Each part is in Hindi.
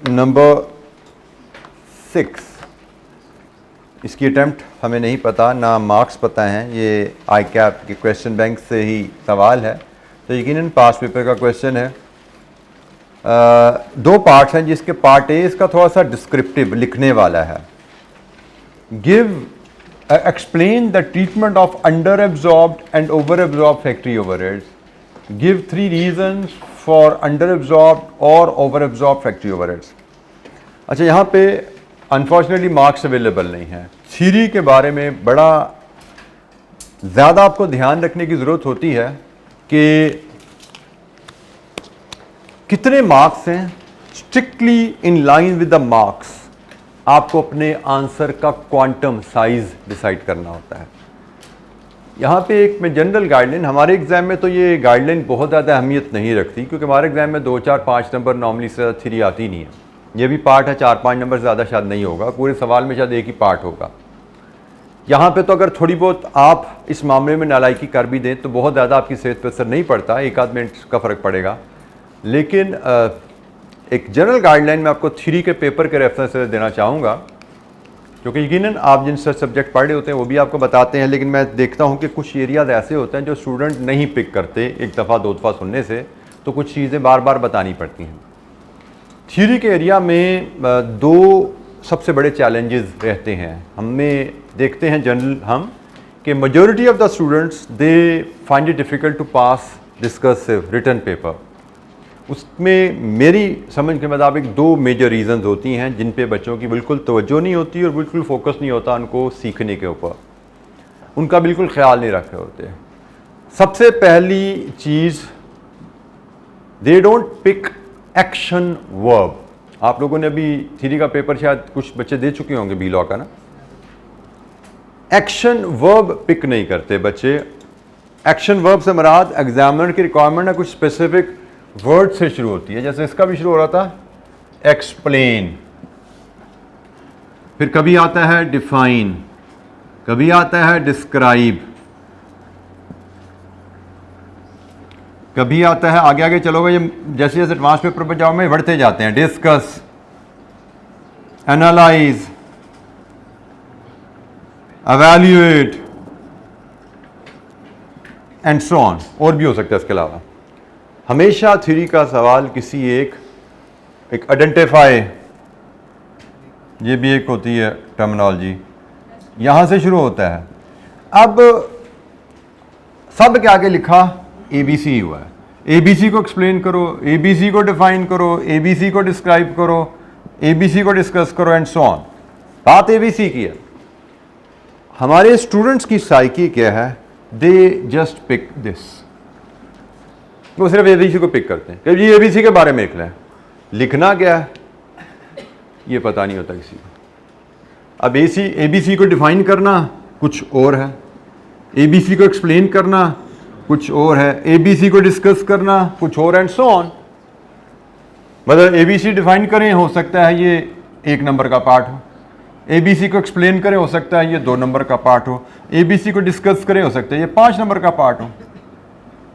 नंबर 6, इसकी अटैम्प्ट हमें नहीं पता, ना मार्क्स पता हैं। ये आई कैप के क्वेश्चन बैंक से ही सवाल है, तो यकीनन पास पेपर का क्वेश्चन है। दो पार्ट्स हैं, जिसके पार्ट ए इसका थोड़ा सा डिस्क्रिप्टिव लिखने वाला है। Explain the treatment of under absorbed and over absorbed factory overheads. Give 3 reasons for under absorbed और ओवर एब्जॉर्ब्ड फैक्ट्री ओवरहेड्स। अच्छा, यहाँ पे अनफॉर्चुनेटली मार्क्स अवेलेबल नहीं है। थ्योरी के बारे में बड़ा ज़्यादा आपको ध्यान रखने की ज़रूरत होती है कि कितने मार्क्स हैं। Strictly in line with the marks आपको अपने आंसर का क्वांटम साइज डिसाइड करना होता है। यहाँ पे एक में जनरल गाइडलाइन, हमारे एग्जाम में तो ये गाइडलाइन बहुत ज़्यादा अहमियत नहीं रखती, क्योंकि हमारे एग्जाम में 2, 4, 5 नंबर नॉर्मली से थ्योरी आती नहीं है। ये भी पार्ट है, 4-5 नंबर ज़्यादा शायद नहीं होगा, पूरे सवाल में शायद एक ही पार्ट होगा। यहाँ पे तो अगर थोड़ी बहुत आप इस मामले में नालायकी कर भी दें तो बहुत ज़्यादा आपकी सेहत पर असर नहीं पड़ता, 1-आध मिनट का फ़र्क पड़ेगा। लेकिन एक जनरल गाइडलाइन मैं आपको थ्योरी के पेपर के रेफरेंस से देना चाहूँगा, क्योंकि यकीनन आप जिन सब्जेक्ट पढ़ रहे होते हैं वो भी आपको बताते हैं, लेकिन मैं देखता हूँ कि कुछ एरियाज ऐसे होते हैं जो स्टूडेंट नहीं पिक करते एक दफ़ा 2 दफ़ा सुनने से, तो कुछ चीज़ें बार बार बतानी पड़ती हैं। थ्योरी के एरिया में 2 सबसे बड़े चैलेंजेस रहते हैं। हमें देखते हैं जनरल हम कि majority of the students they find it difficult to pass discursive written paper. उसमें मेरी समझ के मुताबिक 2 मेजर रीज़न्स होती हैं जिन पे बच्चों की बिल्कुल तवज्जो नहीं होती और बिल्कुल फोकस नहीं होता उनको सीखने के ऊपर, उनका बिल्कुल ख्याल नहीं रखे होते। सबसे पहली चीज़, they don't pick action verb. आप लोगों ने अभी थ्योरी का पेपर शायद कुछ बच्चे दे चुके होंगे बी लॉ का ना। एक्शन वर्ब पिक नहीं करते बच्चे। एक्शन वर्ब से मुराद एग्जामिनर की रिक्वायरमेंट है कुछ स्पेसिफिक वर्ड से शुरू होती है, जैसे इसका भी शुरू हो रहा था एक्सप्लेन, फिर कभी आता है डिफाइन, कभी आता है डिस्क्राइब, कभी आता है आगे आगे चलोगे, ये जैसे जैसे एडवांस पेपर पर जाओ में बढ़ते जाते हैं, discuss, analyse, एवैल्यूएट and so on, और भी हो सकता है इसके अलावा। हमेशा थ्योरी का सवाल किसी एक आइडेंटिफाई, ये भी एक होती है टर्मिनोलॉजी, यहाँ से शुरू होता है। अब सब के आगे लिखा ABC हुआ है। ABC को एक्सप्लेन करो, ABC को डिफाइन करो, ABC को डिस्क्राइब करो, ABC को डिस्कस करो एंड सो ऑन। बात ABC की है। हमारे स्टूडेंट्स की साइकी क्या है, दे जस्ट पिक दिस, वो सिर्फ ABC को पिक करते हैं कि ये ABC के बारे में लिख लें। लिखना क्या है ये पता नहीं होता किसी को। अब ABC को डिफाइन करना कुछ और है, ABC को एक्सप्लेन करना कुछ और है, ABC को डिस्कस करना कुछ और एंड सो ऑन। मतलब ABC डिफाइन करें, हो सकता है ये 1 नंबर का पार्ट हो, ABC को एक्सप्लेन करें, हो सकता है ये 2 नंबर का पार्ट हो, ABC को डिस्कस करें, हो सकता है ये 5 नंबर का पार्ट हो।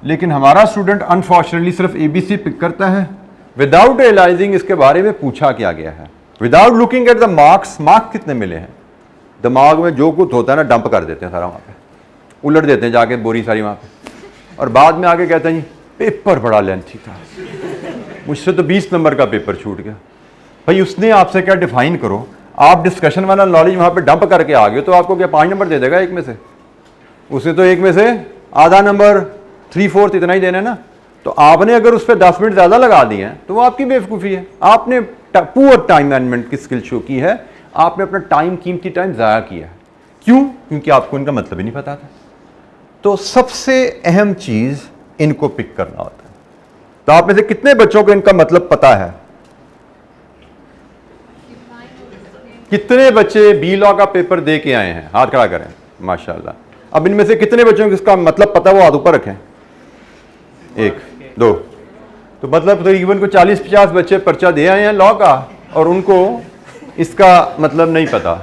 लेकिन हमारा स्टूडेंट अनफॉर्चुनेटली सिर्फ ABC पिक करता है विदाउट रियलाइजिंग इसके बारे में पूछा क्या गया है, without looking at the marks. Marks कितने मिले हैं, दिमाग में जो कुछ होता है ना डंप कर देते हैं सारा, वहाँ पे उलट देते हैं जाके बोरी सारी वहाँ पे, और बाद में आके कहते हैं जी पेपर बड़ा लेंथी था, मुझसे तो 20 नंबर का पेपर छूट गया। भाई उसने आपसे क्या डिफाइन करो, आप डिस्कशन वाला नॉलेज वहाँ पे डंप करके आ गए तो आपको क्या 5 नंबर दे देगा एक में से? उसे तो एक में से आधा नंबर 3/4 इतना ही देना है ना। तो आपने अगर उस पर 10 मिनट ज़्यादा लगा दिए हैं तो वो आपकी बेवकूफ़ी है। आपने पुअर टाइम मैनेजमेंट की स्किल शो की है, आपने अपना टाइम, कीमती टाइम ज़ाया किया है। क्यों? क्योंकि आपको इनका मतलब ही नहीं पता था। तो सबसे अहम चीज़ इनको पिक करना होता है। तो आप में से कितने बच्चों को इनका मतलब पता है? कितने बच्चे बी लॉ का पेपर दे के आए हैं? हाथ खड़ा करें। माशाल्लाह। अब इनमें से कितने बच्चों को इसका मतलब पता है? वो हाथ ऊपर रखें। 1, 2। तो मतलब तकरीबन को 40-50 बच्चे पर्चा दे आए हैं लॉ का और उनको इसका मतलब नहीं पता।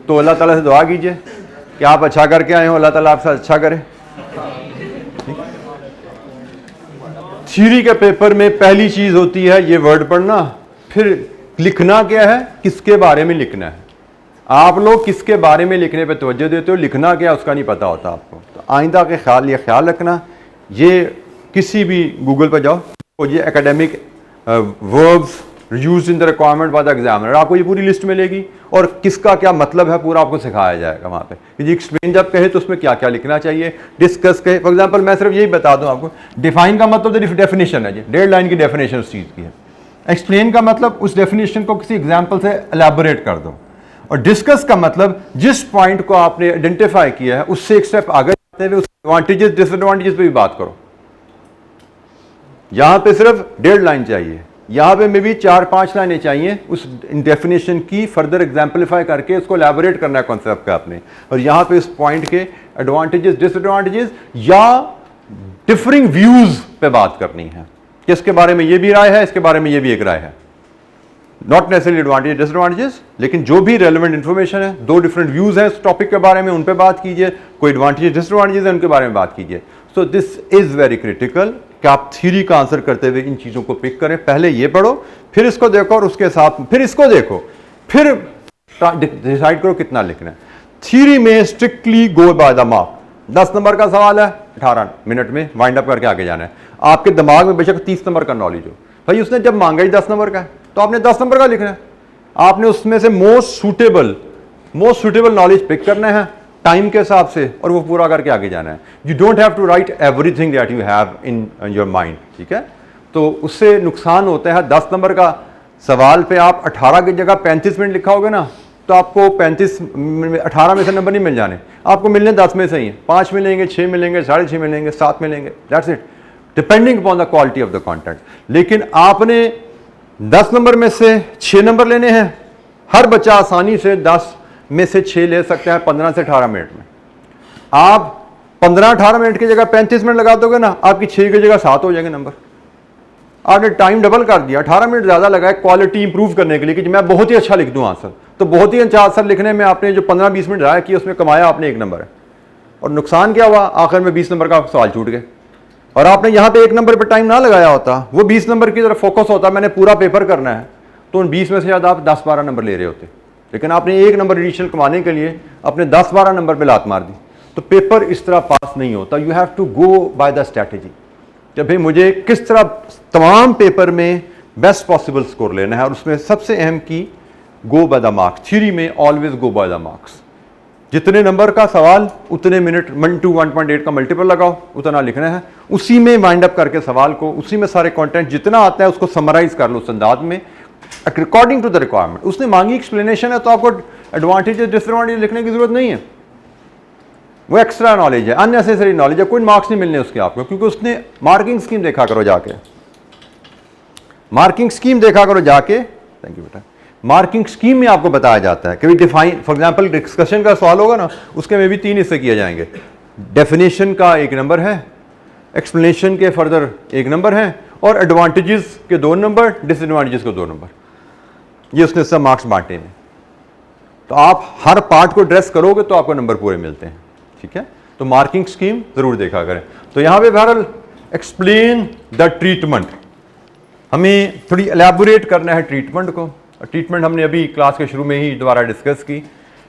तो अल्लाह ताला से दुआ कीजिए कि आप अच्छा करके आए हो, अल्लाह ताला आपसे अच्छा करे। थ्योरी के पेपर में पहली चीज़ होती है ये वर्ड पढ़ना, फिर लिखना क्या है, किसके बारे में लिखना है। आप लोग किसके बारे में लिखने पे तवज्जो देते हो, लिखना क्या उसका नहीं पता होता आपको। तो आइंदा के ख्याल रखना, ये किसी भी गूगल पर जाओ तो ये academic verbs used in the requirement by the examiner, आपको ये पूरी लिस्ट मिलेगी और किसका क्या मतलब है पूरा आपको सिखाया जाएगा वहाँ पे। कि जी एक्सप्लेन जब कहे तो उसमें क्या क्या लिखना चाहिए, डिस्कस कहे। फॉर एग्जांपल मैं सिर्फ यही बता दूँ आपको, डिफाइन का मतलब डेफिनेशन है जी, 1.5 लाइन की डेफिनेशन उस चीज़ की है। एक्सप्लेन का मतलब उस डेफिनेशन को किसी एग्जाम्पल से एलैबोरेट कर दो। और डिस्कस का मतलब जिस पॉइंट को आपने आइडेंटिफाई किया है उससे एक स्टेप आगे जाते हुए उसके एडवांटेजेस डिसएडवांटेजेस पे भी बात करो। यहां पे सिर्फ 1.5 लाइन चाहिए, यहां पे मे भी 4-5 लाइनें चाहिए उस डेफिनेशन की फर्दर एग्जाम्पलीफाई करके उसको एलैबोरेट करना है कॉन्सेप्ट का आपने। और यहां पे इस पॉइंट के एडवांटेजेस डिसएडवांटेजेस या डिफरिंग व्यूज पे बात करनी है कि इसके बारे में ये भी राय है, इसके बारे में ये भी एक राय है। नॉट नेसेसरी एडवांटेज डिसएडवांटेजेस, लेकिन जो भी रेलेवेंट इंफॉर्मेशन है, 2 डिफरेंट व्यूज हैं इस टॉपिक के बारे में, उन पे बात कीजिए। कोई एडवांटेज डिसएडवांटेजेस है उनके बारे में बात कीजिए। So this is very critical कि आप थ्योरी का आंसर करते हुए इन चीजों को पिक करें। पहले ये पढ़ो, फिर इसको देखो और उसके साथ फिर इसको देखो, फिर डिसाइड करो कितना लिखना है। थ्योरी में strictly go by the mark. 10 number का सवाल है, 18 मिनट में वाइंड अप करके आगे जाना है। आपके दिमाग में बेशक 30 नंबर का नॉलेज हो, भाई उसने जब मांगा ही 10 नंबर का है तो आपने 10 नंबर का लिखना है। आपने उसमें से मोस्ट सुटेबल नॉलेज पिक करना है टाइम के हिसाब से और वो पूरा करके आगे जाना है। You don't have to write everything that you have in your mind, ठीक है। तो उससे नुकसान होता है। 10 नंबर का सवाल पे आप 18 की जगह 35 मिनट लिखा होगा ना, तो आपको 18 में से नंबर नहीं मिल जाने, आपको मिलने 10 में से ही है। 5 मिलेंगे, 6 मिलेंगे, 6.5 मिलेंगे, 7 मिलेंगे, that's it, depending upon the quality of the content. लेकिन आपने 10 नंबर में से 6 नंबर लेने हैं। हर बच्चा आसानी से 10 में से 6 ले सकता है 15 से 18 मिनट में। आप 15-18 मिनट की जगह 35 मिनट लगा दोगे ना, आपकी 6 की जगह 7 हो जाएंगे नंबर। आपने टाइम डबल कर दिया, 18 मिनट ज़्यादा लगाए क्वालिटी इंप्रूव करने के लिए कि मैं बहुत ही अच्छा लिख दूँ आंसर। तो बहुत ही अच्छा आंसर लिखने में आपने जो 15-20 मिनट ज़ाया किया उसमें कमाया आपने 1 नंबर है। और नुकसान क्या हुआ, आखिर में 20 नंबर का सवाल छूट गए। और आपने यहाँ पे 1 नंबर पर टाइम ना लगाया होता, वो 20 नंबर की तरफ फोकस होता, मैंने पूरा पेपर करना है, तो उन 20 में से शायद आप 10-12 नंबर ले रहे होते। लेकिन आपने 1 नंबर एडिशनल कमाने के लिए अपने 10-12 नंबर पे लात मार दी। तो पेपर इस तरह पास नहीं होता। You have to go by the strategy, जब भाई मुझे किस तरह तमाम पेपर में बेस्ट पॉसिबल स्कोर लेना है। और उसमें सबसे अहम की गो बाय द मार्क्स। थ्योरी में always go by the marks. जितने नंबर का सवाल उतने मिनट 1 to 1.8 का मल्टीपल लगाओ, उतना लिखना है। उसी में वाइंड अप करके सवाल को, उसी में सारे कंटेंट जितना आता है उसको समराइज कर लो उस अंदाज में अकॉर्डिंग टू द रिक्वायरमेंट। उसने मांगी एक्सप्लेनेशन है तो आपको एडवांटेज डिसएडवांटेज लिखने की जरूरत नहीं है। वो एक्स्ट्रा नॉलेज है, अननेसेसरी नॉलेज है, कोई मार्क्स नहीं मिलने उसके आपको, क्योंकि उसने मार्किंग स्कीम देखा करो जाके, मार्किंग स्कीम देखा करो जाके। थैंक यू बेटा। मार्किंग स्कीम में आपको बताया जाता है कि डिफाइन, फॉर एग्जांपल डिस्कशन का सवाल होगा ना, उसके में भी 3 हिस्से किए जाएंगे। डेफिनेशन का 1 नंबर है, एक्सप्लेनेशन के फर्दर 1 नंबर है, और एडवांटेजेस के 2 नंबर, डिसएडवांटेजेस के 2 नंबर। ये उसने सब मार्क्स बांटे हैं। तो आप हर पार्ट को एड्रेस करोगे तो आपको नंबर पूरे मिलते हैं, ठीक है। तो मार्किंग स्कीम जरूर देखा करें। तो यहां पे बहरहाल एक्सप्लेन द ट्रीटमेंट, हमें थोड़ी एलैबोरेट करना है ट्रीटमेंट को। ट्रीटमेंट हमने अभी क्लास के शुरू में ही दोबारा डिस्कस की।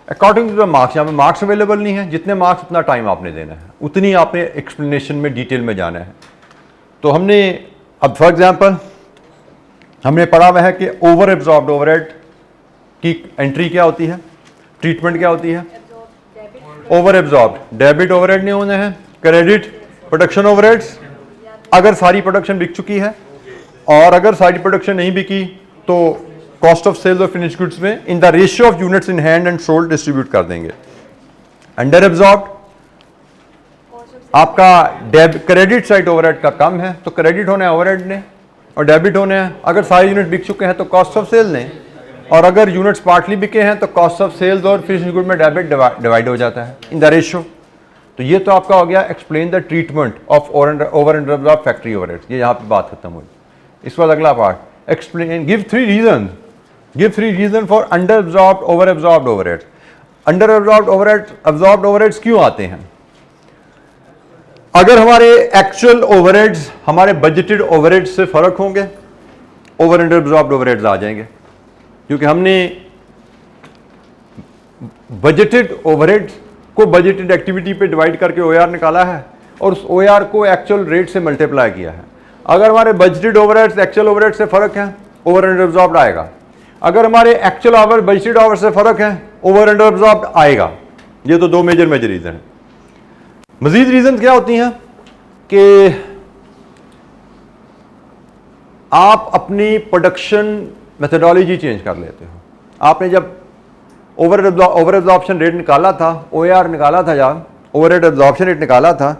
अकॉर्डिंग टू द मार्क्स, यहाँ पे मार्क्स अवेलेबल नहीं है, जितने मार्क्स उतना टाइम आपने देना है, उतनी आपने एक्सप्लेनेशन में डिटेल में जाना है। तो हमने अब फॉर एग्जांपल हमने पढ़ा हुआ है कि ओवर एब्जॉर्ब्ड ओवरहेड की एंट्री क्या होती है, ट्रीटमेंट क्या होती है। ओवर एब्जॉर्ब्ड डेबिट ओवरहेड नहीं होना है, क्रेडिट प्रोडक्शन ओवरहेड्स अगर सारी प्रोडक्शन बिक चुकी है, और अगर सारी प्रोडक्शन नहीं बिकी तो कॉस्ट ऑफ सेल्स और फिनिश गुड्स में in the ratio of units in hand and sold distribute कर देंगे। अंडर एब्जॉर्ब्ड आपका क्रेडिट साइड ओवरहेड का कम है तो क्रेडिट होना है ओवरहेड ने, और डेबिट होने हैं अगर सारे यूनिट बिक चुके हैं तो कॉस्ट ऑफ सेल ने, और अगर यूनिट्स पार्टली बिके हैं तो कॉस्ट ऑफ सेल्स और फिनिश गुड में डेबिट डिवाइड हो जाता है इन द रेशियो। तो ये तो आपका हो गया explain the treatment of over and absorbed factory overheads. ये यहाँ पे बात खत्म हुई। इस बार अगला part explain, give 3 reason for under absorbed over absorbed overheads. Under absorbed overheads क्यों आते हैं? अगर हमारे एक्चुअल ओवरहेड्स हमारे बजटेड ओवरहेड्स से फर्क होंगे ओवर अंडर एब्जॉर्ब्ड ओवरहेड्स आ जाएंगे, क्योंकि हमने बजटेड ओवरहेड्स को बजटेड एक्टिविटी पे डिवाइड करके OAR निकाला है और उस OAR को एक्चुअल रेट से मल्टीप्लाई किया है। अगर हमारे बजटेड ओवरहेड्स एक्चुअल ओवरहेड से फर्क है, ओवर अंडर एब्जॉर्ब्ड आएगा। अगर हमारे एक्चुअल आवर बजटेड आवर से फर्क है, ओवर अंडर एब्जॉर्ब्ड आएगा। ये तो दो मेजर रीजन है। मजीद रीजन क्या होती हैं कि आप अपनी प्रोडक्शन मेथडोलॉजी चेंज कर लेते हो। आपने जब ओवर एब्जॉर्प्शन रेट निकाला था, OAR निकाला था, जब ओवरहेड एब्जॉर्प्शन रेट निकाला था,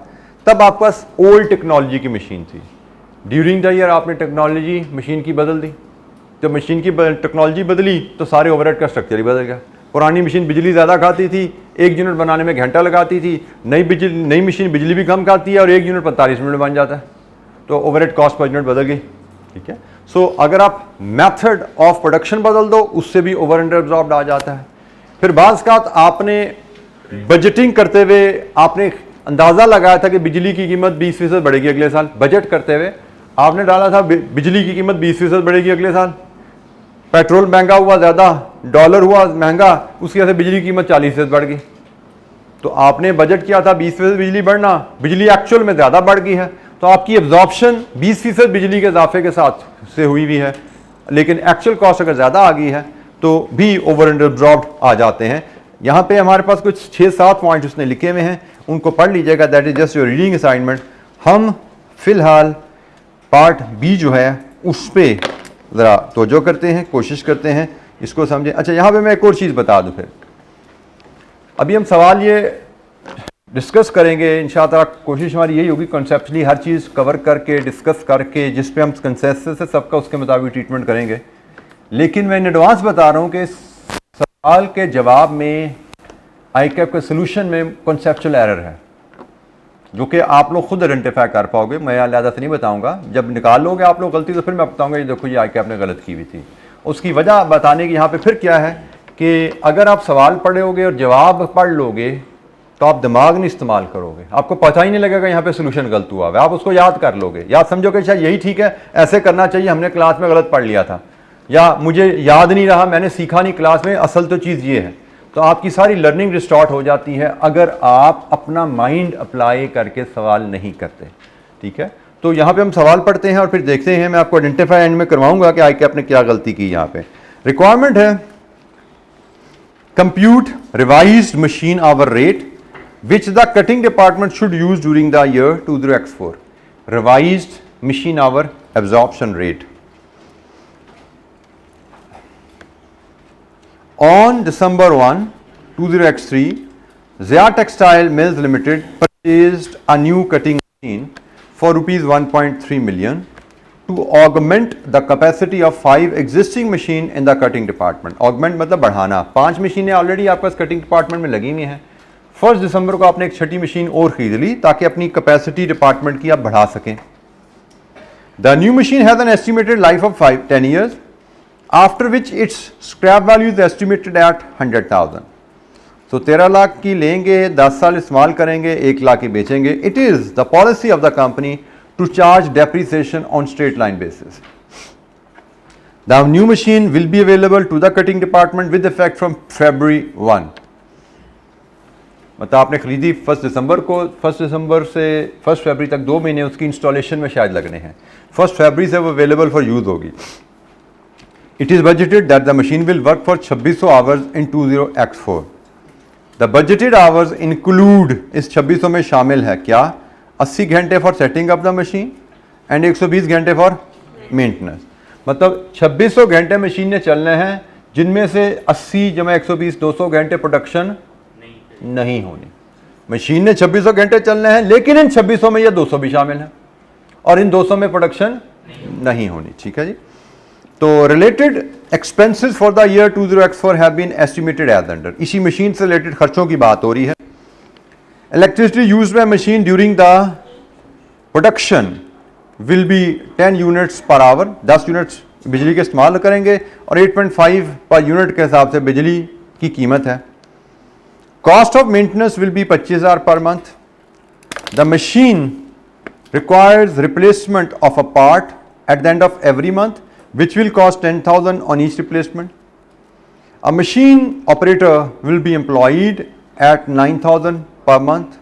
तब आपके पास ओल्ड टेक्नोलॉजी की मशीन थी। ड्यूरिंग द ईयर आपने टेक्नोलॉजी मशीन की बदल दी। जब मशीन की टेक्नोलॉजी बदली तो सारे ओवरहेड का स्ट्रक्चर ही बदल गया। पुरानी मशीन बिजली ज़्यादा खाती थी, 1 यूनिट बनाने में घंटा लगाती थी। नई मशीन बिजली भी कम खाती है और 1 यूनिट 45 मिनट बन जाता है, तो ओवरहेड कॉस्ट पर यूनिट बदल गई। ठीक है, सो अगर आप मेथड ऑफ प्रोडक्शन बदल दो, उससे भी ओवर अंडर एब्जॉर्ब्ड आ जाता है। फिर बाज़ का आपने बजटिंग करते हुए आपने अंदाज़ा लगाया था कि बिजली की कीमत 20% बढ़ेगी अगले साल। बजट करते हुए आपने डाला था बिजली की कीमत 20% बढ़ेगी अगले साल। पेट्रोल महंगा हुआ ज़्यादा, डॉलर हुआ महंगा, उसकी वजह से बिजली की कीमत 40% बढ़ गई। तो आपने बजट किया था 20% बिजली बढ़ना, बिजली एक्चुअल में ज़्यादा बढ़ गई है, तो आपकी एब्जॉर्प्शन 20% बिजली के इजाफे के साथ से हुई भी है, लेकिन एक्चुअल कॉस्ट अगर ज़्यादा आ गई है तो भी ओवर अंडर एब्जॉर्ब्ड आ जाते हैं। यहाँ पे हमारे पास कुछ 6-7 पॉइंट उसने लिखे हुए हैं, उनको पढ़ लीजिएगा। That is just your reading assignment. हम फिलहाल पार्ट बी जो है उस पर ज़रा तवज्जो करते हैं, कोशिश करते हैं इसको समझें। अच्छा, यहाँ पे मैं एक और चीज़ बता दूँ। फिर अभी हम सवाल ये डिस्कस करेंगे इंशाअल्लाह। कोशिश हमारी यही होगी कॉन्सेप्चुअली हर चीज़ कवर करके डिस्कस करके जिस पे हम कंसेंसस है सबका उसके मुताबिक ट्रीटमेंट करेंगे। लेकिन मैं इन एडवांस बता रहा हूँ कि सवाल के जवाब में ICAP के सोल्यूशन में कॉन्सेप्चुअल एरर है, जो कि आप लोग खुद आइडेंटिफाई कर पाओगे। मैं अलग से नहीं बताऊंगा। जब निकाल लोगे आप लोग गलती तो फिर मैं बताऊंगा ये देखो ये ICAP ने गलत की हुई थी। उसकी वजह बताने की यहाँ पे फिर क्या है कि अगर आप सवाल पढ़ोगे और जवाब पढ़ लोगे तो आप दिमाग नहीं इस्तेमाल करोगे, आपको पता ही नहीं लगेगा यहाँ पे सोल्यूशन गलत हुआ है। आप उसको याद कर लोगे, याद समझोगे शायद यही ठीक है, ऐसे करना चाहिए, हमने क्लास में गलत पढ़ लिया था, या मुझे याद नहीं रहा, मैंने सीखा नहीं क्लास में, असल तो चीज़ ये है। तो आपकी सारी लर्निंग रिस्टार्ट हो जाती है अगर आप अपना माइंड अप्लाई करके सवाल नहीं करते। ठीक है, तो यहाँ पे हम सवाल पढ़ते हैं और फिर देखते हैं। मैं आपको आइडेंटिफाई एंड में करवाऊंगा कि ICAP ने क्या गलती की। यहाँ पे रिक्वायरमेंट है compute revised machine hour rate which the cutting department should use during the year 20x4. Revised machine hour absorption rate. On December 1, 20x3, Zia Textile Mills Limited purchased a new cutting machine for rupees 1.3 million to augment the capacity of 5 existing machine in the cutting department. Augment मतलब बढ़ाना। 5 मशीनें ऑलरेडी आपके पास कटिंग डिपार्टमेंट में लगी हुई हैं। 1 दिसंबर को आपने एक छठी मशीन और खरीद ली ताकि अपनी कैपेसिटी डिपार्टमेंट की आप बढ़ा सकें। The new machine has an estimated life of 10 years, after which it's scrap value is estimated at 100,000। तो 13 लाख की लेंगे, 10 साल इस्तेमाल करेंगे, 1 लाख की बेचेंगे। It is the policy of the company to charge depreciation on straight line basis. The new machine will be available to the cutting department with effect from February 1। मतलब आपने खरीदी 1 दिसंबर को, 1 दिसंबर से 1 फरवरी तक 2 महीने उसकी इंस्टॉलेशन में शायद लगने हैं। 1 फरवरी से वो अवेलेबल फॉर यूज होगी। It is budgeted that the machine will work for 2600 hours in 20x4। The budgeted hours include, इस 2600 में शामिल है क्या? 80 घंटे for setting up the machine and 120 घंटे फॉर मेंटेनेंस। मतलब 2600 घंटे मशीन ने चलने हैं, जिनमें से 80 जमा 120 200 घंटे प्रोडक्शन नहीं होनी। मशीन ने 2600 घंटे चलने हैं, लेकिन इन 2600 में ये 200 भी शामिल है और इन 200 में प्रोडक्शन नहीं होनी। ठीक है जी। तो related expenses for the year 20x4 have been estimated as under. इसी मशीन से रिलेटेड खर्चों की बात हो रही है। Electricity used by machine during the production will be 10 units per hour. 10 units बिजली के इस्तेमाल करेंगे और 8.5 पर यूनिट के हिसाब से बिजली की कीमत है। Cost of maintenance will be 25,000 per month. The machine requires replacement of a part at the end of every month, which will cost 10,000 on each replacement. A machine operator will be employed at 9,000 per month.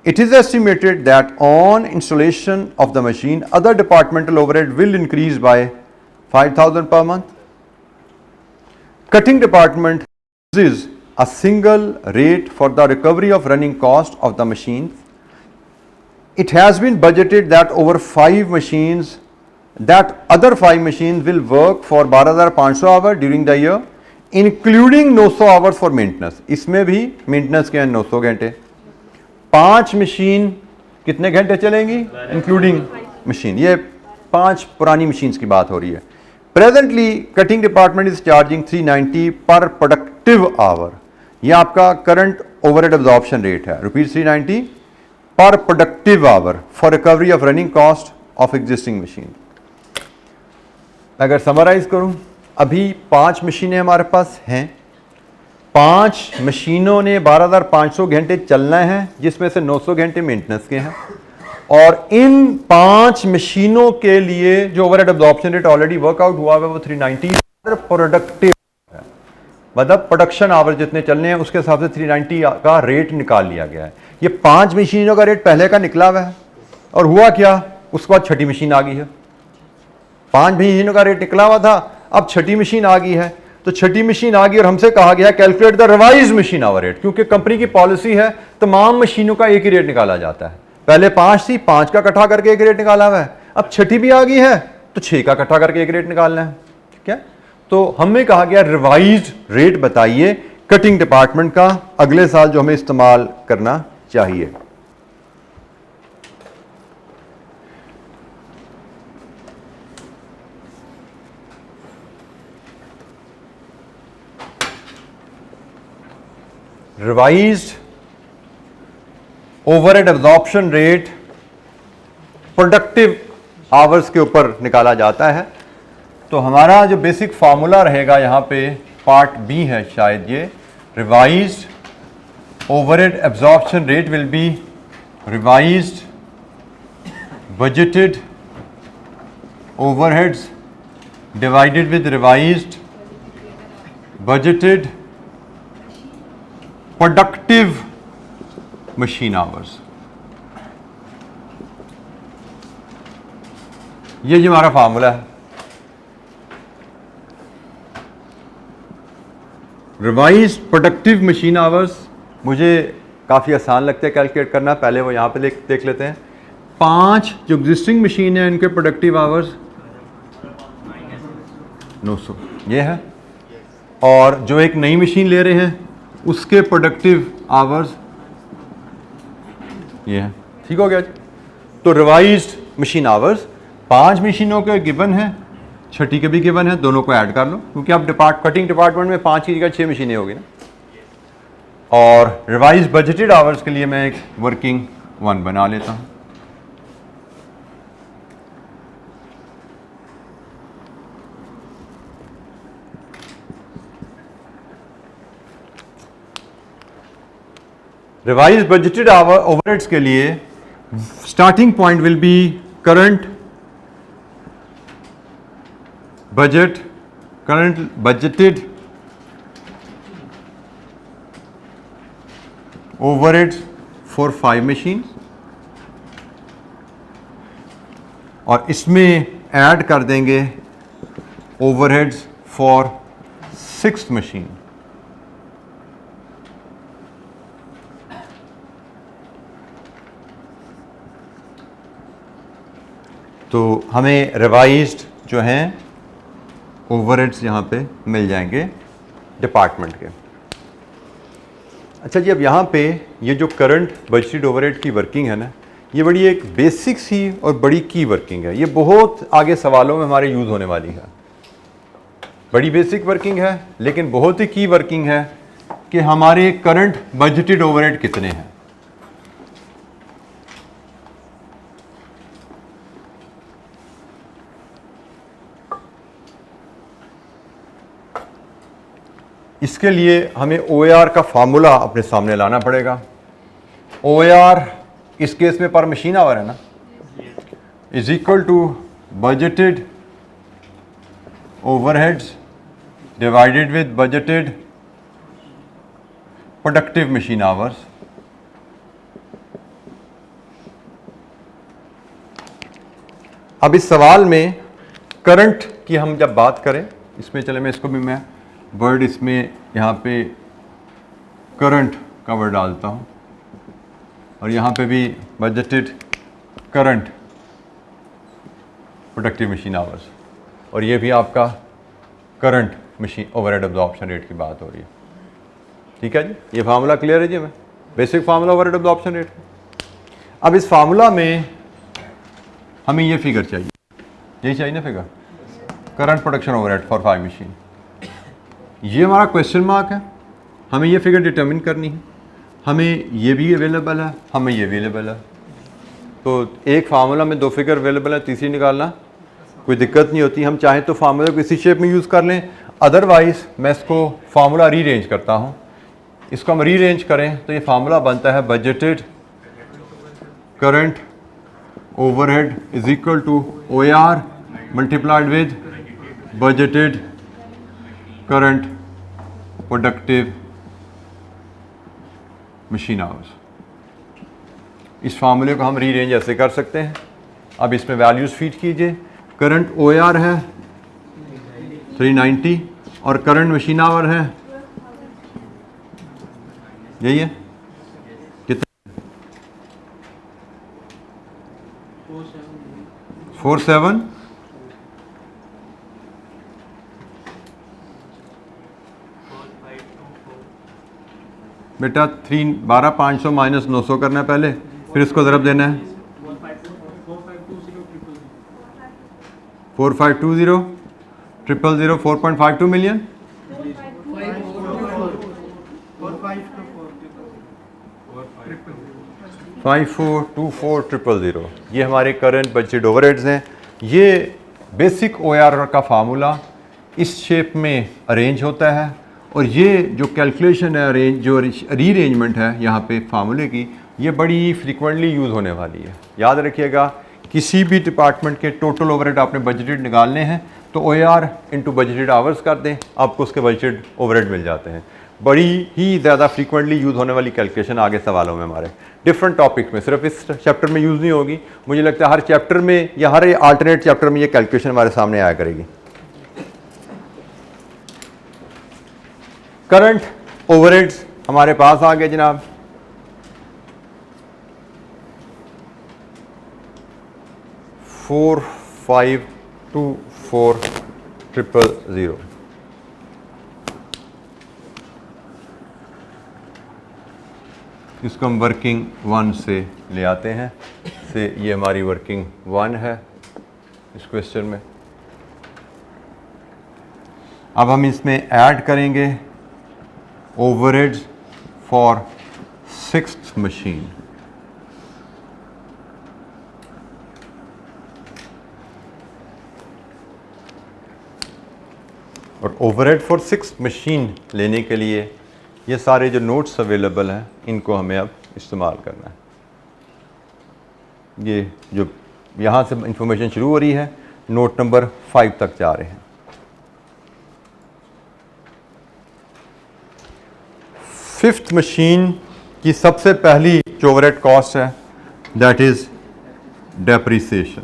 It is estimated that on installation of the machine, other departmental overhead will increase by 5,000 per month. Cutting department uses a single rate for the recovery of running cost of the machine. It has been budgeted that over 5 machines, that other 5 machines will work for 12,500 hours during the year, including 900 hours for maintenance. इसमें भी मेंटेनेंस के हैं 900 घंटे. 5 मशीन कितने घंटे चलेंगी इंक्लूडिंग मशीन? ये 5 पुरानी मशीन्स की बात हो रही है. Presently cutting department is charging 390 पर प्रोडक्टिव आवर. ये आपका करंट ओवरहेड एब्जॉर्प्शन रेट है, ₹390 पर productive hour for recovery of running cost of existing machine. अगर समराइज करूं, अभी 5 मशीनें हमारे पास हैं. 5 मशीनों ने 12,500 घंटे चलना है, जिसमें से 900 घंटे मेंटेनेंस के हैं. और इन 5 मशीनों के लिए जो overhead absorption rate already workout हुआ है वो 390 प्रोडक्टिव है. मतलब प्रोडक्शन आवर जितने चलने हैं उसके हिसाब से 390 का रेट निकाल लिया गया है. ये 5 मशीनों का रेट पहले का निकला हुआ है. और हुआ क्या, उसके बाद छठी मशीन आ गई है. 5 मशीनों का रेट निकला हुआ था, अब छठी मशीन आ गई है. तो छठी मशीन आ गई और हमसे कहा गया calculate the revise machine hour rate, क्योंकि कंपनी की पॉलिसी है तमाम मशीनों का एक ही रेट निकाला जाता है. पहले 5 थी, 5 का इकट्ठा करके एक रेट निकाला हुआ है. अब छठी भी आ गई है तो 6 का इकट्ठा करके एक रेट निकालना है. ठीक है, तो हमें कहा गया रिवाइज रेट बताइए कटिंग डिपार्टमेंट का अगले साल जो हमें इस्तेमाल करना चाहिए. Revised overhead absorption rate productive hours के ऊपर निकाला जाता है. तो हमारा जो बेसिक फार्मूला रहेगा यहाँ पे पार्ट बी है शायद ये. Revised overhead absorption rate will be revised budgeted overheads divided with revised budgeted productive machine hours. ये जो हमारा फार्मूला है. रिवाइज्ड प्रोडक्टिव मशीन आवर्स मुझे काफ़ी आसान लगता है कैलकुलेट करना. पहले वो यहाँ पे देख लेते हैं. 5 जो एग्जिस्टिंग मशीन है इनके प्रोडक्टिव आवर्स 900 ये है, और जो एक नई मशीन ले रहे हैं उसके प्रोडक्टिव आवर्स ये है. ठीक हो गया. तो रिवाइज्ड मशीन आवर्स 5 मशीनों के गिवन है, छठी के भी गिवन है, दोनों को ऐड कर लो क्योंकि अब कटिंग डिपार्टमेंट में 5 की जगह 6 मशीनें होगी ना. और रिवाइज्ड बजटेड आवर्स के लिए मैं एक वर्किंग 1 बना लेता हूँ. रिवाइज बजटेड ओवरहेड्स के लिए starting point will be current budgeted overheads for 5 machine, और इसमें ऐड कर देंगे ओवरहेड्स फॉर 6th मशीन. तो हमें रिवाइज्ड जो हैं ओवरहेड्स यहाँ पे मिल जाएंगे डिपार्टमेंट के. अच्छा जी, अब यहाँ पे ये जो करंट बजटेड ओवरहेड की वर्किंग है ना, ये बड़ी एक बेसिक सी और बड़ी की वर्किंग है. ये बहुत आगे सवालों में हमारे यूज़ होने वाली है. बड़ी बेसिक वर्किंग है लेकिन बहुत ही की वर्किंग है कि हमारे करंट बजटेड ओवरहेड कितने हैं. इसके लिए हमें OAR का फार्मूला अपने सामने लाना पड़ेगा. OAR इस केस में पर मशीन आवर है ना, is equal to budgeted overheads divided with budgeted productive machine hours. अब इस सवाल में करंट की हम जब बात करें, इसमें चले मैं इसको भी मैं वर्ड इसमें यहाँ पे करंट का वर्ड डालता हूँ और यहाँ पे भी budgeted current productive machine hours, और ये भी आपका current machine overhead absorption rate की बात हो रही है। ठीक है जी, ये फार्मूला क्लियर है जी हमें, basic formula overhead absorption rate. अब इस फार्मूला में हमें ये फिगर चाहिए, यही चाहिए ना figure, current production overhead for 5 machine. ये हमारा क्वेश्चन मार्क है, हमें ये फिगर डिटर्मिन करनी है। हमें ये भी अवेलेबल है, हमें ये भी अवेलेबल है, तो एक फार्मूला में 2 फिगर अवेलेबल है, तीसरी निकालना कोई दिक्कत नहीं होती। हम चाहें तो फार्मूला को इसी शेप में यूज़ कर लें, अदरवाइज मैं इसको फार्मूला रीअरेंज करता हूँ। इसको हम रीअरेंज करें तो ये फार्मूला बनता है budgeted current overhead is equal to OAR multiplied with budgeted current productive machine hours. इस फार्मूले को हम रीअरेंज ऐसे कर सकते हैं। अब इसमें वैल्यूज़ फीड कीजिए। करंट OAR है 390 और करंट मशीन आवर है, यही है कितना, 47 बेटा 12 500 माइनस 900 करना है पहले, फिर इसको ज़रब देना है 4520 000 4.52 मिलियन 5424 ये हमारे करंट बजटेड ओवरहेड्स हैं। ये बेसिक OAR का फार्मूला इस शेप में अरेंज होता है, और ये जो कैलकुलेशन है अरेंज जो रीअरेंजमेंट है यहाँ पे फार्मूले की, ये बड़ी फ्रीक्वेंटली यूज़ होने वाली है। याद रखिएगा, किसी भी डिपार्टमेंट के टोटल ओवरहेड आपने बजटेड निकालने हैं तो OAR इंटू बजटेड आवर्स कर दें, आपको उसके बजटेड ओवरहेड मिल जाते हैं। बड़ी ही ज़्यादा फ्रीक्वेंटली यूज़ होने वाली कैलकुलेशन आगे सवालों में हमारे डिफरेंट टॉपिक में, सिर्फ इस चैप्टर में यूज़ नहीं होगी, मुझे लगता है हर चैप्टर में या हर अल्टरनेट चैप्टर में ये कैलकुलेशन हमारे सामने आया करेगी। करंट ओवरहेड्स हमारे पास आ गए जनाब। $4524,000 इसको हम वर्किंग 1 से ले आते हैं, से ये हमारी वर्किंग 1 है इस क्वेश्चन में। अब हम इसमें ऐड करेंगे ओवरहेड्स फॉर 6th मशीन। और ओवरहेड फॉर 6th मशीन लेने के लिए ये सारे जो नोट्स अवेलेबल हैं इनको हमें अब इस्तेमाल करना है। ये जो यहाँ से इंफॉर्मेशन शुरू हो रही है, नोट नंबर 5 तक जा रहे हैं। 5th मशीन की सबसे पहली जो ओवरहेड कॉस्ट है दैट इज डेप्रिसिएशन।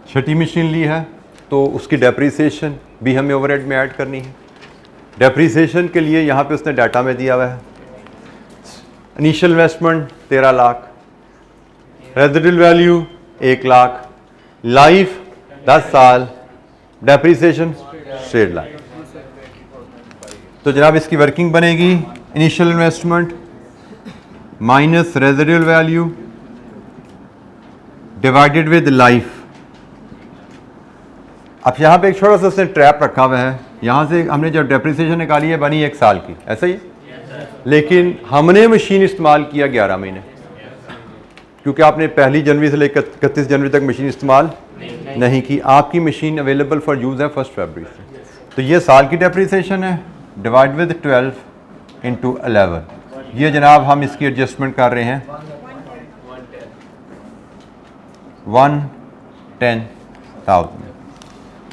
6ठी मशीन ली है तो उसकी डेप्रिसिएशन भी हमें ओवरहेड में ऐड करनी है। डेप्रिसिएशन के लिए यहाँ पे उसने डाटा में दिया हुआ है, initial investment 13 lakh, residual value 1 lakh, life 10 साल, डेप्रिसिएशन 1.5 लाख। तो जनाब इसकी वर्किंग बनेगी initial investment minus residual value divided with life. अब यहाँ पे एक छोटा सा उसने ट्रैप रखा हुआ है, यहाँ से हमने जब डेप्रिसिएशन निकाली है बनी 1 साल की, ऐसा ही, लेकिन हमने मशीन इस्तेमाल किया 11 महीने, क्योंकि आपने 1 जनवरी से लेकर 31 जनवरी तक मशीन इस्तेमाल नहीं की। आपकी मशीन अवेलेबल फॉर यूज़ है 1 फरवरी से, तो ये साल की डेप्रिसिएशन है, डिवाइड विद 12 इंटू 11। ये जनाब हम इसकी एडजस्टमेंट कर रहे हैं 110,000।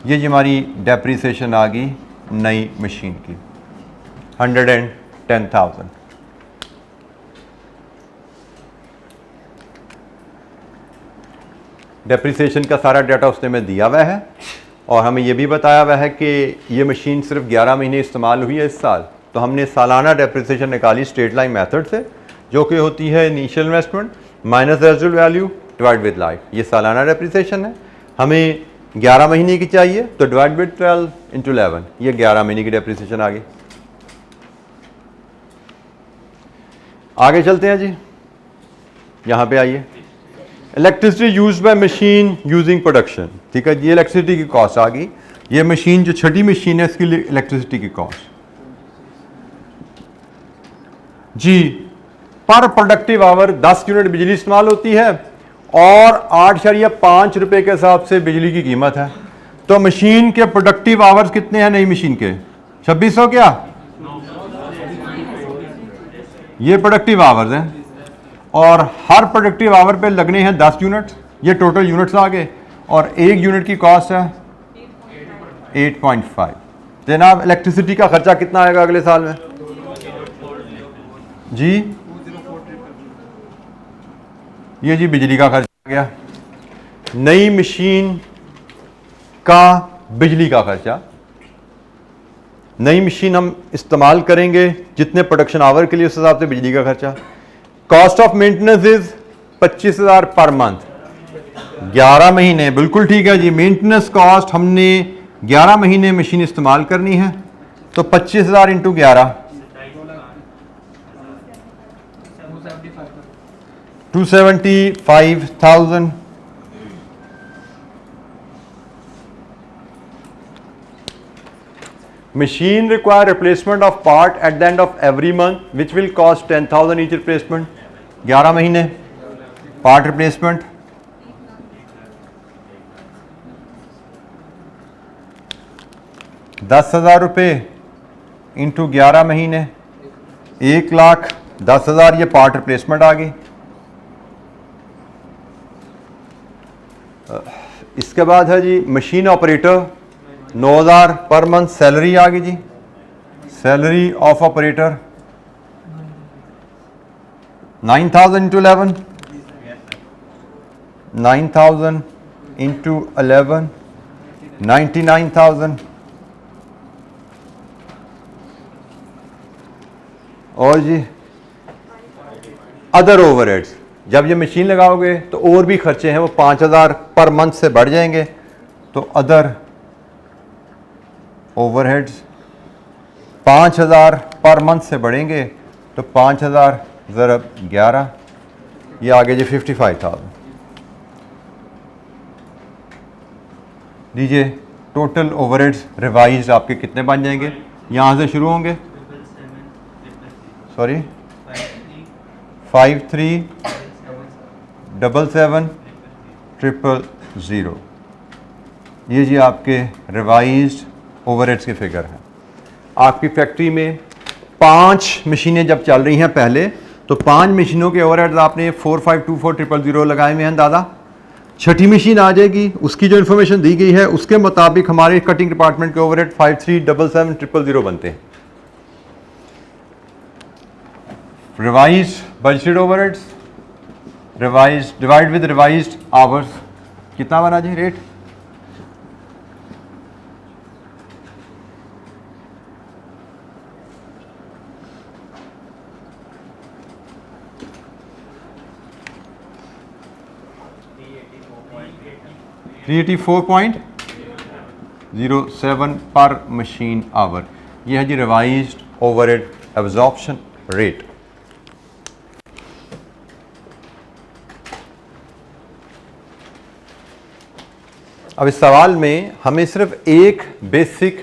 ये जी हमारी डेप्रिसिएशन आ गई नई मशीन की 110,000। डेप्रिसिएशन का सारा डाटा उसने में दिया हुआ है और हमें यह भी बताया हुआ है कि ये मशीन सिर्फ 11 महीने इस्तेमाल हुई है इस साल। तो हमने सालाना डेप्रिसिएशन निकाली स्ट्रेट लाइन मेथड से, जो कि होती है initial investment minus residual value divide with life. ये सालाना डेप्रिसिएशन है, हमें 11 महीने की चाहिए तो डिवाइड विद 12 इंटू 11, ये 11 महीने की डेप्रिसिएशन आ गई। आगे चलते हैं जी, यहाँ पे आइए। Electricity use by machine using production, ठीक है, ये इलेक्ट्रिसिटी की कॉस्ट आ गई। ये मशीन जो छठी मशीन है इसके लिए इलेक्ट्रिसिटी की कॉस्ट जी, पर प्रोडक्टिव आवर 10 यूनिट बिजली इस्तेमाल होती है और 8.5 रुपए के हिसाब से बिजली की कीमत है। तो मशीन के प्रोडक्टिव आवर्स कितने हैं नई मशीन के? 2600 क्या? ये प्रोडक्टिव आवर्स हैं और हर प्रोडक्टिव आवर पे लगने हैं 10 यूनिट। ये टोटल यूनिट्स आ गए और एक यूनिट की कॉस्ट है 8.5। जनाब इलेक्ट्रिसिटी का खर्चा कितना आएगा अगले साल में जी? ये जी बिजली का खर्चा आ गया, नई मशीन का बिजली का खर्चा। नई मशीन हम इस्तेमाल करेंगे जितने प्रोडक्शन आवर के लिए उस हिसाब से बिजली का खर्चा। Cost of maintenance is 25,000 per month, 11 महीने, बिल्कुल ठीक है जी। मेंटेनेंस कॉस्ट हमने 11 महीने मशीन इस्तेमाल करनी है तो 25,000 into 11 275,000। Machine require replacement of part at the end of every month, which will cost 10,000 each replacement. 11 महीने पार्ट रिप्लेसमेंट, ₹10,000 इंटू 11 महीने, 1,10,000 ये पार्ट रिप्लेसमेंट आ गई। इसके बाद है जी machine operator 9,000 per month salary आ गई जी। Salary of operator 9,000 into 11, 9,000 into 11 99,000। और जी अदर ओवरहेड्स, जब ये मशीन लगाओगे तो और भी खर्चे हैं वो 5,000 पर मंथ से बढ़ जाएंगे। तो अदर ओवरहेड्स 5,000 पर मंथ से बढ़ेंगे तो 5,000 ज़रब 11, ये आगे जी 55,000। दीजिए टोटल ओवरहेड्स रिवाइज आपके कितने बन जाएंगे? यहाँ से शुरू होंगे, सॉरी 537700, ये जी आपके रिवाइज्ड ओवरहेड्स के फिगर हैं। आपकी फैक्ट्री में 5 मशीनें जब चल रही हैं पहले, तो 5 मशीनों के ओवरहेड्स आपने 4524,000 लगाए हुए हैं दादा। छठी मशीन आ जाएगी, उसकी जो इन्फॉर्मेशन दी गई है उसके मुताबिक हमारे कटिंग डिपार्टमेंट के ओवरहेड 5377,000 बनते हैं। Revise budgeted overheads, revise divide with revised hours, कितना बना जी रेट? $384.07 पर मशीन आवर। यह है जी रिवाइज्ड ओवरहेड एब्जॉर्प्शन रेट। अब इस सवाल में हमें सिर्फ एक बेसिक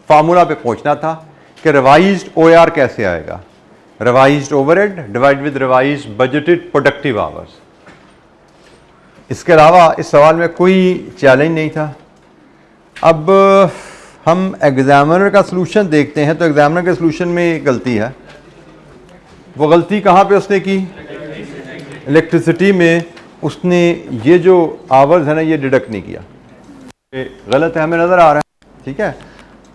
फार्मूला पे पहुंचना था कि रिवाइज्ड ओआर कैसे आएगा। Revised overhead divide with revised budgeted productive hours. इसके अलावा इस सवाल में कोई चैलेंज नहीं था। अब हम एग्जामिनर का सलूशन देखते हैं तो एग्जामिनर के सलूशन में गलती है। वो गलती कहाँ पे उसने की? इलेक्ट्रिसिटी में उसने ये जो आवर्स है ना ये डिडक्ट नहीं किया। ये गलत है, हमें नज़र आ रहा है, ठीक है,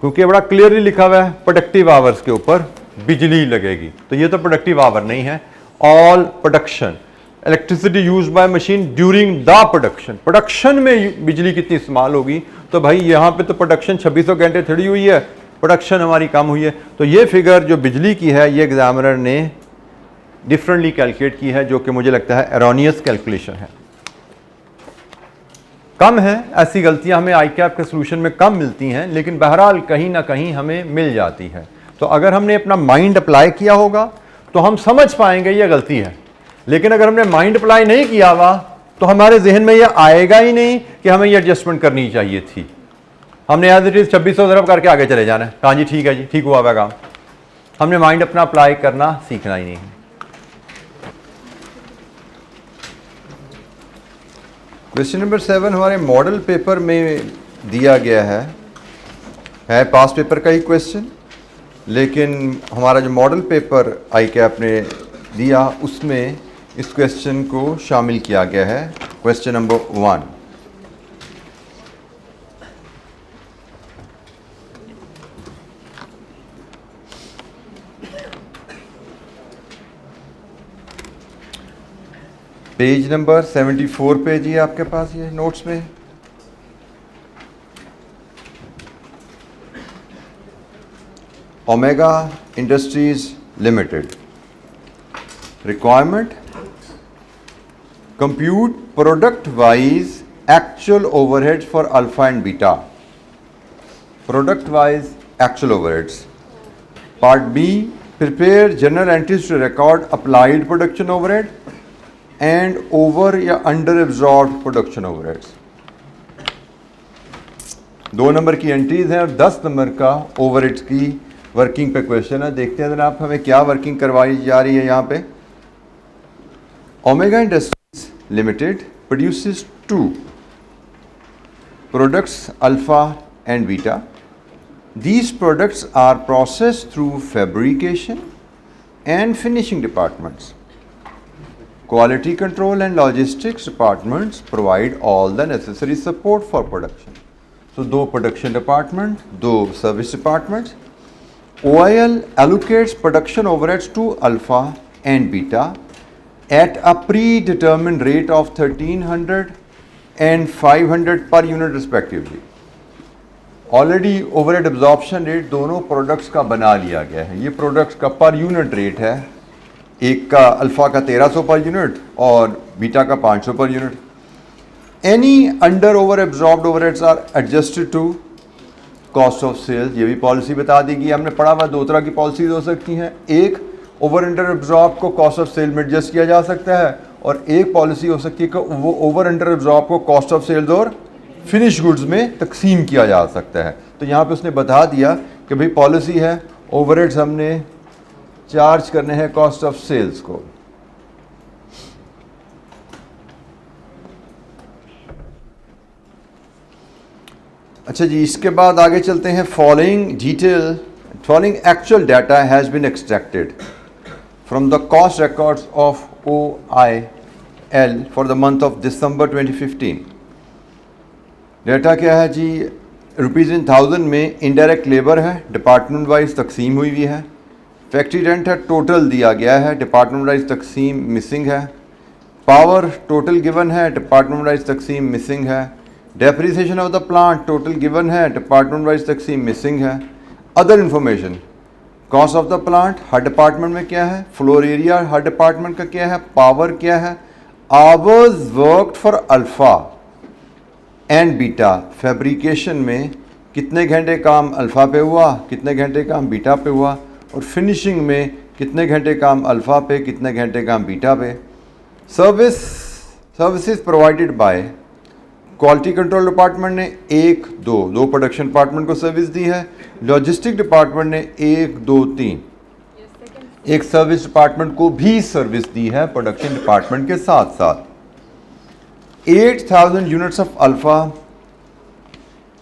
क्योंकि बड़ा क्लियरली लिखा हुआ है प्रोडक्टिव आवर्स के ऊपर बिजली लगेगी, तो ये तो प्रोडक्टिव आवर नहीं है। All production electricity use by machine during the production, production में बिजली कितनी इस्तेमाल होगी, तो भाई यहाँ पे तो प्रोडक्शन 2600 घंटे थोड़ी हुई है, प्रोडक्शन हमारी कम हुई है। तो ये फिगर जो बिजली की है ये एग्जामिनर ने डिफरेंटली कैलकुलेट की है, जो कि मुझे लगता है एरोनियस कैलकुलेशन है, कम है। ऐसी गलतियां हमें आई कैप के सोल्यूशन में कम मिलती हैं, लेकिन बहरहाल कहीं ना कहीं हमें मिल जाती है। तो अगर हमने अपना माइंड अप्लाई किया होगा तो हम समझ पाएंगे ये गलती है, लेकिन अगर हमने माइंड अप्लाई नहीं किया हुआ तो हमारे जहन में यह आएगा ही नहीं कि हमें ये एडजस्टमेंट करनी चाहिए थी। हमने एज इट इज 2600 ज़रब करके आगे चले जाना है, हाँ जी ठीक है जी, ठीक हुआ हुआ काम। हमने माइंड अपना अप्लाई करना सीखना ही नहीं। क्वेश्चन नंबर 7 हमारे मॉडल पेपर में दिया गया है पास पेपर का ही क्वेश्चन, लेकिन हमारा जो मॉडल पेपर आई कैप ने दिया उसमें इस क्वेश्चन को शामिल किया गया है। क्वेश्चन नंबर 1, पेज नंबर 74 पे जी आपके पास ये नोट्स में। Omega Industries Limited requirement compute product wise actual overheads for alpha and beta, product wise actual overheads. Part B, prepare journal entries to record applied production overhead and over या under absorbed production overheads. 2 number की एंट्रीज हैं और 10 नंबर का ओवरहेड्स की वर्किंग पे क्वेश्चन है। देखते हैं जनाब हमें क्या वर्किंग करवाई जा रही है यहाँ पे। Omega Industries limited produces 2 products alpha and beta. These products are processed through fabrication and finishing departments. Quality control and logistics departments provide all the necessary support for production. So 2 production department, 2 service departments. OIL allocates production overheads to alpha and beta at a predetermined rate of 1300 and 500 per unit respectively. Already overhead absorption rate दोनों प्रोडक्ट्स का बना लिया गया है। ये प्रोडक्ट्स का पर यूनिट रेट है, एक का अल्फा का 1300 पर यूनिट और बीटा का 500 per unit. Any under over absorbed overheads are adjusted to cost of sales. ये भी पॉलिसी बता दी गई, हमने पढ़ा हुआ 2 तरह की पॉलिसीज हो सकती हैं। एक ओवर अंडर एब्जॉर्ब को कॉस्ट ऑफ सेल में एडजस्ट किया जा सकता है, और एक पॉलिसी हो सकती है कि वो ओवर अंडर एब्जॉर्ब को कॉस्ट ऑफ सेल्स और फिनिश गुड्स में तकसीम किया जा सकता है। तो यहाँ पे उसने बता दिया कि भाई पॉलिसी है ओवरहेड्स हमने चार्ज करने हैं कॉस्ट ऑफ सेल्स को। अच्छा जी, इसके बाद आगे चलते हैं। Following actual data has been extracted from the cost records of OIL for the month of December 2015. Data क्या है जी, रुपीज़ इन 1000 में इनडायरेक्ट लेबर है, डिपार्टमेंट वाइज तकसीम हुई हुई है। फैक्ट्री रेंट है, टोटल दिया गया है, डिपार्टमेंट वाइज तकसीम मिसिंग है। पावर टोटल गिवन है, डिपार्टमेंट वाइज तकसीम मिसिंग है। Depreciation of the plant total given है, डिपार्टमेंट वाइज तकसीम मिसिंग है। Other information, cost of the plant her department में क्या है, फ्लोर एरिया हर डिपार्टमेंट का क्या है, पावर क्या है, hours worked for alpha and beta, fabrication में कितने घंटे काम अल्फा पे हुआ, कितने घंटे काम बीटा पे हुआ, और फिनिशिंग में कितने घंटे काम अल्फा पे, कितने घंटे काम बीटा पे। Services provided by quality control department ने 1-2 प्रोडक्शन डिपार्टमेंट को सर्विस दी है। लॉजिस्टिक डिपार्टमेंट ने 1-2-3 एक सर्विस डिपार्टमेंट को भी सर्विस दी है प्रोडक्शन डिपार्टमेंट के साथ साथ। 8000 units of alpha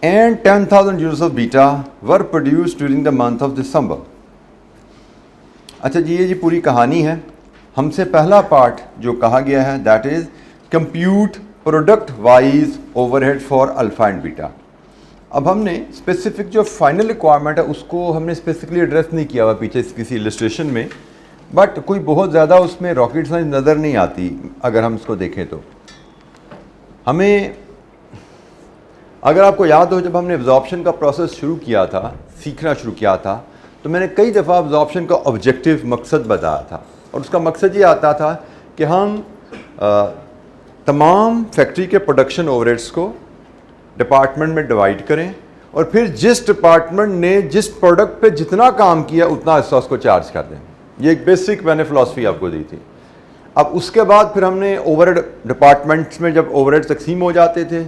and 10,000 units of beta were produced during the month of December. अच्छा जी, ये जी पूरी कहानी है। हमसे पहला पार्ट जो कहा गया है that is compute product wise overhead for alpha and beta. अब हमने स्पेसिफिक जो फाइनल रिक्वायरमेंट है उसको हमने स्पेसिफिकली एड्रेस नहीं किया हुआ पीछे किसी इलस्ट्रेशन में, बट कोई बहुत ज़्यादा उसमें रॉकेट साइंस नज़र नहीं आती अगर हम इसको देखें तो। हमें, अगर आपको याद हो, जब हमने एब्जॉर्प्शन का प्रोसेस शुरू किया था, सीखना शुरू किया था, तो मैंने कई दफ़ा एब्जॉर्प्शन का ऑब्जेक्टिव मकसद बताया था, और उसका मकसद ये आता था कि हम तमाम फैक्ट्री के प्रोडक्शन ओवरहेड्स को डिपार्टमेंट में डिवाइड करें, और फिर जिस डिपार्टमेंट ने जिस प्रोडक्ट पे जितना काम किया उतना हिस्सा उसको चार्ज कर दें। ये एक बेसिक मैंने फ़िलासफ़ी आपको दी थी। अब उसके बाद फिर हमने ओवरहेड डिपार्टमेंट्स में जब ओवरहेड तकसीम हो जाते थे,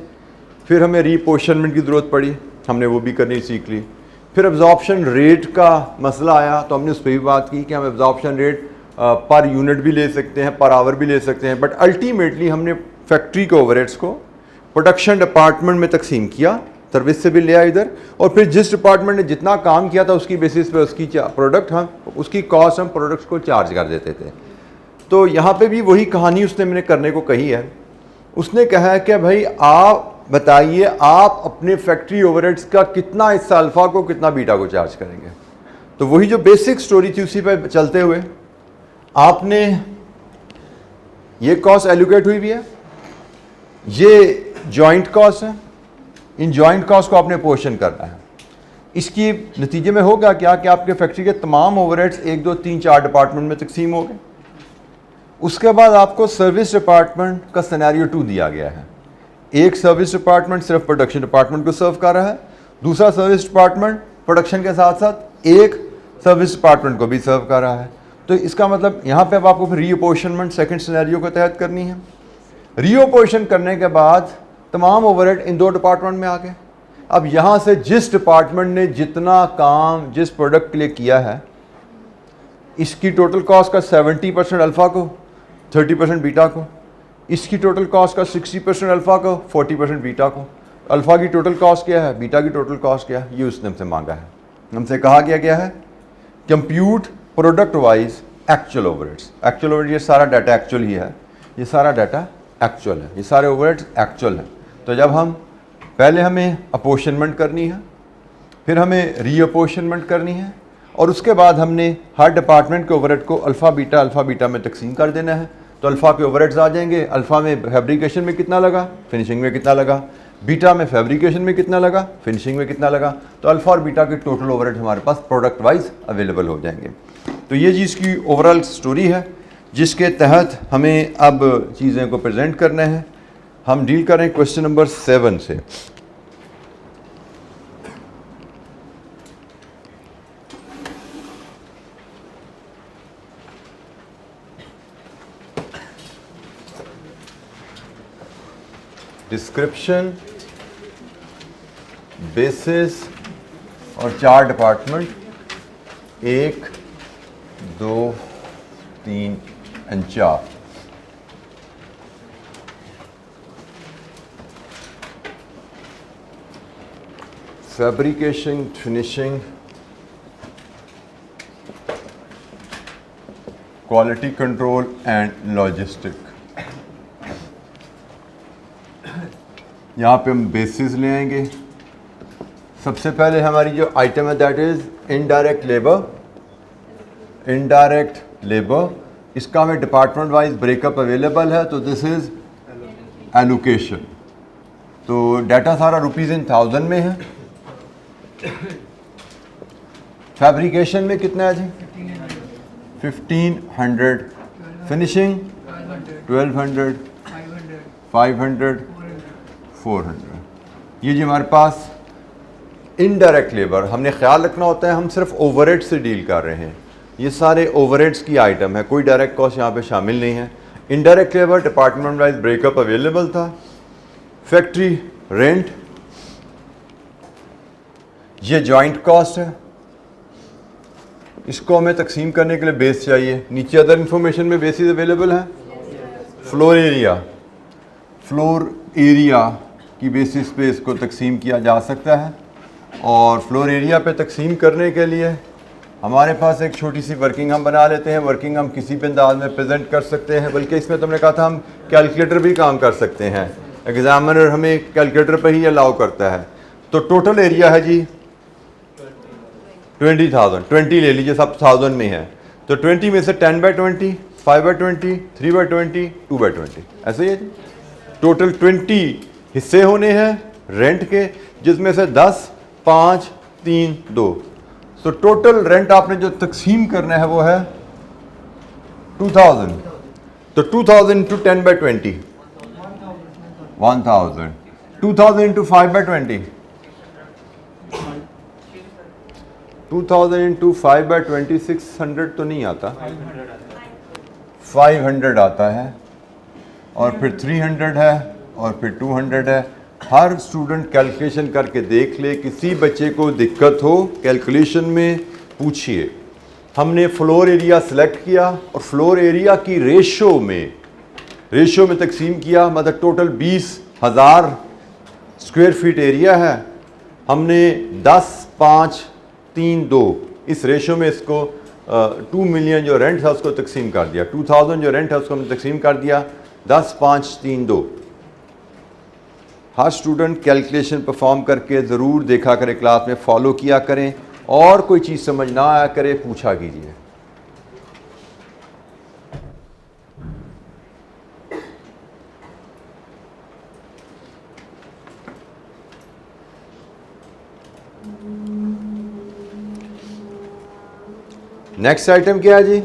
फिर हमें रीपोर्शनमेंट की ज़रूरत पड़ी, हमने वो भी करनी सीख ली। फिर एब्जॉर्प्शन रेट का मसला आया तो हमने उस पर भी बात की कि हम एब्जॉर्प्शन रेट पर यूनिट भी ले सकते हैं, पर आवर भी ले सकते हैं, बट अल्टीमेटली हमने फैक्ट्री के ओवरहेड्स को प्रोडक्शन डिपार्टमेंट में तकसीम किया, सर्विस से भी लिया इधर, और फिर जिस डिपार्टमेंट ने जितना काम किया था उसकी बेसिस पे उसकी प्रोडक्ट हम उसकी कॉस्ट हम प्रोडक्ट्स को चार्ज कर देते थे। तो यहाँ पे भी वही कहानी उसने मैंने करने को कही है। उसने कहा है कि भाई आप बताइए, आप अपने फैक्ट्री ओवरहेड्स का कितना हिस्सा अल्फ़ा को कितना बीटा को चार्ज करेंगे। तो वही जो बेसिक स्टोरी थी उसी पे चलते हुए आपने ये कॉस्ट एलोकेट हुई भी है, ये जॉइंट कॉस्ट है, इन जॉइंट कॉस्ट को आपने पोर्शन करना है। इसकी नतीजे में होगा क्या कि आपके फैक्ट्री के तमाम ओवरहेड्स 1 2 3 4 डिपार्टमेंट में तकसीम हो गए। उसके बाद आपको सर्विस डिपार्टमेंट का सिनेरियो 2 दिया गया है। एक सर्विस डिपार्टमेंट सिर्फ प्रोडक्शन डिपार्टमेंट को सर्व कर रहा है, दूसरा सर्विस डिपार्टमेंट प्रोडक्शन के साथ साथ एक सर्विस डिपार्टमेंट को भी सर्व कर रहा है। तो इसका मतलब यहाँ पे अब आपको फिर रीअपोर्शनमेंट सेकंड सिनेरियो के तहत करनी है। रीअपोर्शन करने के बाद तमाम ओवरहेड इन 2 डिपार्टमेंट में आ गए। अब यहाँ से जिस डिपार्टमेंट ने जितना काम जिस प्रोडक्ट के लिए किया है, इसकी टोटल कॉस्ट का 70% अल्फ़ा को, 30% बीटा को, इसकी टोटल कॉस्ट का 60% अल्फ़ा को, 40% बीटा को। अल्फ़ा की टोटल कॉस्ट क्या है, बीटा की टोटल कॉस्ट क्या है, ये उसने हमसे मांगा है। हमसे कहा गया है compute product wise actual overheads. Actual overhead, ये सारा डाटा एक्चुअल ही है, ये सारा डाटा एक्चुअल है, ये सारे ओवरहेड्स एक्चुअल हैं। तो जब हम पहले हमें अपोर्शनमेंट करनी है, फिर हमें रीअपोर्शनमेंट करनी है, और उसके बाद हमने हर डिपार्टमेंट के ओवरहेड को अल्फ़ा बीटा में तकसीम कर देना है। तो अल्फ़ा के ओवरहेड्स आ जाएंगे, अल्फ़ा में फैब्रिकेशन में कितना लगा, फिनिशिंग में कितना लगा, बीटा में फैब्रिकेशन में कितना लगा, फिनिशिंग में कितना लगा। तो अल्फ़ा और बीटा के टोटल ओवरहेड हमारे पास प्रोडक्ट वाइज अवेलेबल हो जाएंगे। तो ये चीज़ की ओवरऑल स्टोरी है जिसके तहत हमें अब चीज़ें को प्रेजेंट करना है। हम डील करें क्वेश्चन नंबर 7 से। डिस्क्रिप्शन, बेसिस और 4 department, 1 2 3 and 4। Fabrication, finishing, quality control and logistic. यहाँ पे हम बेसिस ले आएंगे। सबसे पहले हमारी जो आइटम है that is indirect labour. Indirect labour, इसका हमें डिपार्टमेंट वाइज ब्रेकअप अवेलेबल है, तो दिस इज़ एलोकेशन। तो डाटा सारा रुपीज़ इन 1000 में है। फैब्रिकेशन में कितना है जी, 1500, फिनिशिंग 1200, 500, 400। ये जी हमारे पास इनडायरेक्ट लेबर। हमने ख्याल रखना होता है हम सिर्फ ओवरहेड से डील कर रहे हैं, ये सारे ओवरहेड्स की आइटम है, कोई डायरेक्ट कॉस्ट यहाँ पे शामिल नहीं है। Indirect labour department wise breakup available था। फैक्ट्री रेंट, ये जॉइंट कॉस्ट है, इसको हमें तकसीम करने के लिए बेस चाहिए। नीचे अदर इंफॉर्मेशन में बेसिस अवेलेबल है। फ्लोर एरिया, फ्लोर एरिया की बेसिस पे इसको तकसीम किया जा सकता है, और फ्लोर एरिया पे तकसीम करने के लिए हमारे पास एक छोटी सी वर्किंग हम बना लेते हैं। वर्किंग हम किसी भी अंदाज में प्रेजेंट कर सकते हैं, बल्कि इसमें तुमने कहा था हम कैलकुलेटर भी काम कर सकते हैं। एग्जामिनर हमें कैलकुलेटर पर ही अलाउ करता है। तो टोटल एरिया है जी 20,000, 20 ले लीजिए, सब 1000 में है, तो 20 में से 10/20, 5/20, 3/20, 2/20, ऐसे ही है जी। टोटल 20 हिस्से होने हैं रेंट के, जिसमें से 10, 5, 3, 2। तो टोटल रेंट आपने जो तकसीम करना है वो है 2000। तो 2000 इंटू 10/20, 1000, 2000 इंटू 5/20, 2000 इंटू 5/20, 600 तो नहीं आता, 500 आता है, और फिर 300 है, और फिर 200 है। हर स्टूडेंट कैलकुलेशन करके देख ले, किसी बच्चे को दिक्कत हो कैलकुलेशन में पूछिए। हमने फ्लोर एरिया सेलेक्ट किया और फ्लोर एरिया की रेशो में तकसीम किया, मतलब टोटल 20,000 स्क्वायर फीट एरिया है। हमने 10, 5, 3, 2 इस रेशो में इसको 2 मिलियन जो रेंट था उसको तकसीम कर दिया, 2000 जो रेंट है उसको हमने तकसीम कर दिया 10, 5, 3, 2। हर स्टूडेंट कैलकुलेशन परफॉर्म करके ज़रूर देखा करे, क्लास में फॉलो किया करें, और कोई चीज़ समझ ना आया करे पूछा कीजिए। नेक्स्ट आइटम क्या है जी?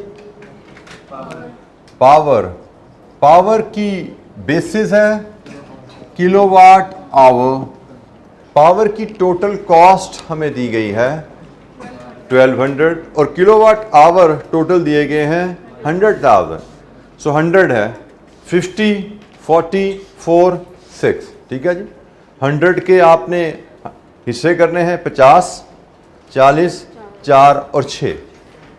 पावर की बेसिस है किलोवाट आवर। पावर की टोटल कॉस्ट हमें दी गई है 1200, और किलोवाट आवर टोटल दिए गए हैं 100,000। सो 100 है 50, 40, 4, 6, ठीक है जी। 100 के आपने हिस्से करने हैं 50, 40, 4 और 6,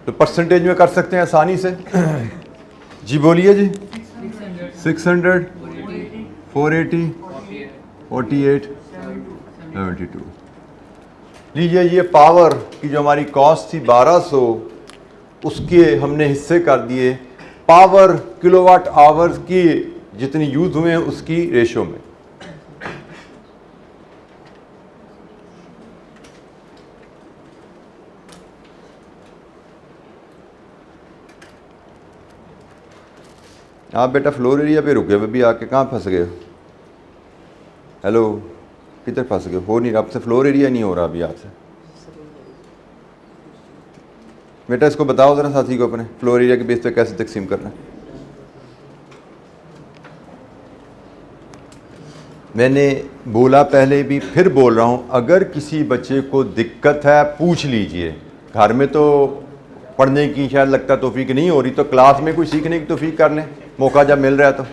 तो परसेंटेज में कर सकते हैं आसानी से। जी बोलिए जी। 600, 480, 48, 72। लीजिए, ये पावर की जो हमारी कॉस्ट थी 1200, उसके हमने हिस्से कर दिए पावर किलोवाट आवर्स की जितनी यूज़ हुए हैं उसकी रेशो में। आप बेटा फ्लोर एरिया पे रुके हुए भी आके कहाँ फंस गए? हेलो, किधर फंस गए? हो नहीं, आपसे फ्लोर एरिया नहीं हो रहा अभी आपसे। बेटा इसको बताओ ज़रा साथी को अपने, फ्लोर एरिया के बेस पे कैसे तकसीम करना है। मैंने बोला पहले भी, फिर बोल रहा हूँ, अगर किसी बच्चे को दिक्कत है पूछ लीजिए। घर में तो पढ़ने की शायद लगता तौफीक नहीं हो रही, तो क्लास में कोई सीखने की तौफीक कर लें, मौका जब मिल रहा है तो।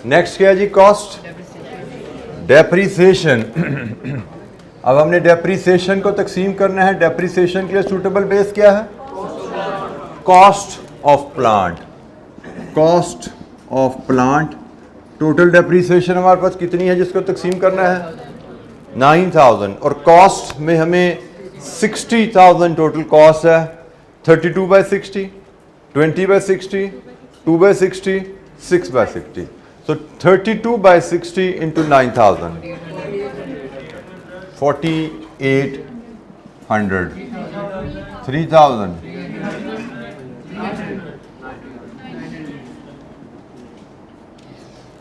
नेक्स्ट क्या है जी? Cost depreciation. अब हमने डेप्रीसिएशन को तकसीम करना है। डेप्रीसिएशन के लिए सूटेबल बेस क्या है? Cost of plant. Cost of plant. Total depreciation हमारे पास कितनी है जिसको तकसीम करना है? 9000, और कॉस्ट में हमें 60,000 टोटल कॉस्ट है। 32/60, 20/60, 2/60, 6/60। So 32/60 into 9,000, 4,800, 3,000।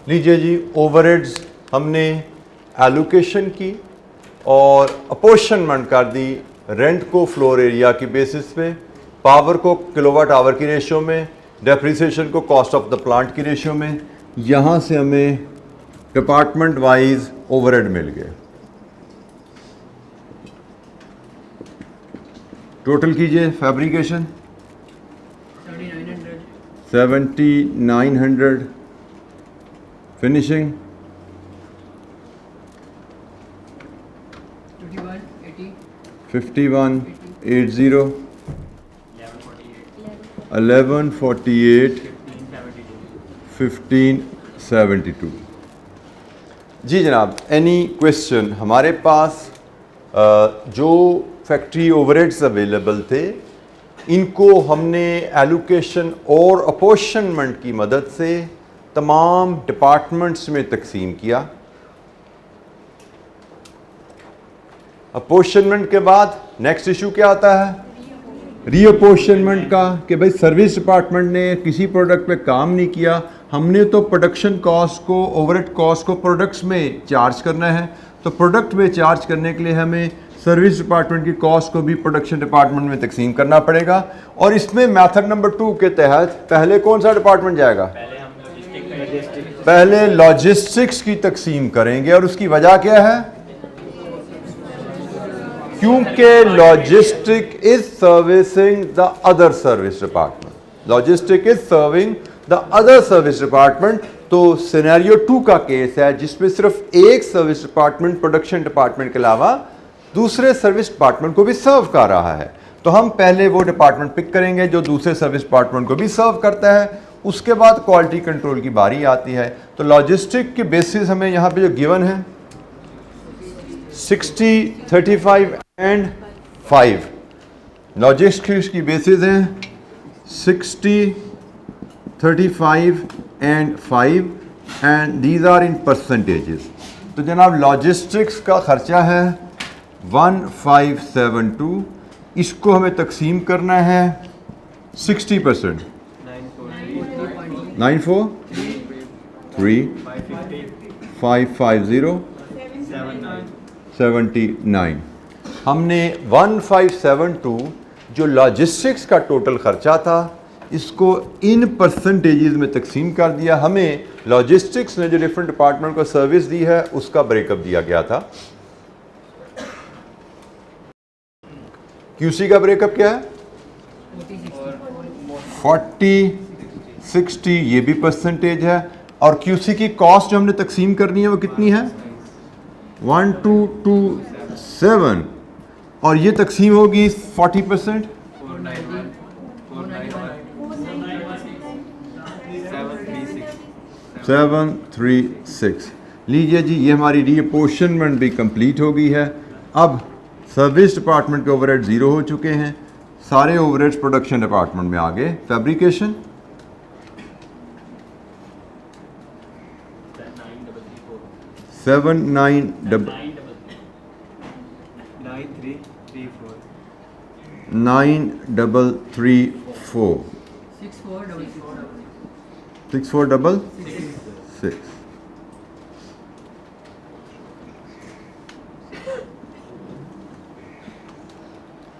लीजिए जी, ओवरहेड्स हमने एलोकेशन की और अपोर्शनमेंट कर दी रेंट को फ्लोर एरिया की बेसिस पे, पावर को किलोवाट आवर की रेशियो में, डेप्रिसिएशन को कॉस्ट ऑफ द प्लांट की रेशियो में। यहाँ से हमें डिपार्टमेंट वाइज ओवरहेड मिल गए। टोटल कीजिए फैब्रिकेशन 7900, फिनिशिंग 5180, 1148, 1572। जी जनाब, एनी क्वेश्चन? हमारे पास जो फैक्ट्री ओवरहेड्स अवेलेबल थे इनको हमने एलोकेशन और अपॉर्शनमेंट की मदद से तमाम डिपार्टमेंट्स में तकसीम किया। अपॉर्शनमेंट के बाद नेक्स्ट इशू क्या आता है? रीअपॉर्शनमेंट का, कि भाई सर्विस डिपार्टमेंट ने किसी प्रोडक्ट पे काम नहीं किया, हमने तो प्रोडक्शन कॉस्ट को, ओवरहेड कॉस्ट को प्रोडक्ट्स में चार्ज करना है, तो प्रोडक्ट में चार्ज करने के लिए हमें सर्विस डिपार्टमेंट की कॉस्ट को भी प्रोडक्शन डिपार्टमेंट में तकसीम करना पड़ेगा। और इसमें मेथड नंबर 2 के तहत पहले कौन सा डिपार्टमेंट जाएगा? पहले लॉजिस्टिक्स की तकसीम करेंगे। और उसकी वजह क्या है? क्योंकि logistic is servicing the other service department, logistic is serving the other service department. तो सिनेरियो 2 का केस है जिसमें सिर्फ एक सर्विस डिपार्टमेंट प्रोडक्शन डिपार्टमेंट के अलावा दूसरे सर्विस डिपार्टमेंट को भी सर्व कर रहा है। तो हम पहले वो डिपार्टमेंट पिक करेंगे जो दूसरे सर्विस डिपार्टमेंट को भी सर्व करता है, उसके बाद क्वालिटी कंट्रोल की बारी आती है। तो लॉजिस्टिक के बेसिस हमें यहाँ पे जो गिवन है 60, 35 एंड 5, लॉजिस्टिक्स की बेसिस हैं 60, 35 and 5 and these are in percentages. तो जनाब लॉजिस्टिक्स का खर्चा है 1572, इसको हमें तकसीम करना है 60%, 943, 550, 79। हमने 1572 जो लॉजिस्टिक्स का टोटल खर्चा था इसको इन परसेंटेजेस में तकसीम कर दिया। हमें लॉजिस्टिक्स ने जो डिफरेंट डिपार्टमेंट को सर्विस दी है उसका ब्रेकअप दिया गया था। क्यूसी का ब्रेकअप क्या है? 40, 60, ये भी परसेंटेज है। और क्यूसी की कॉस्ट जो हमने तकसीम करनी है वो कितनी है? 1227, और ये तकसीम होगी 40%, 736। लीजिए जी, ये हमारी रीअपॉर्शनमेंट भी कंप्लीट हो गई है। अब सर्विस डिपार्टमेंट के ओवरहेड 0 हो चुके हैं, सारे ओवरहेड्स प्रोडक्शन डिपार्टमेंट में आ गए। फैब्रिकेशन 9334, 6466।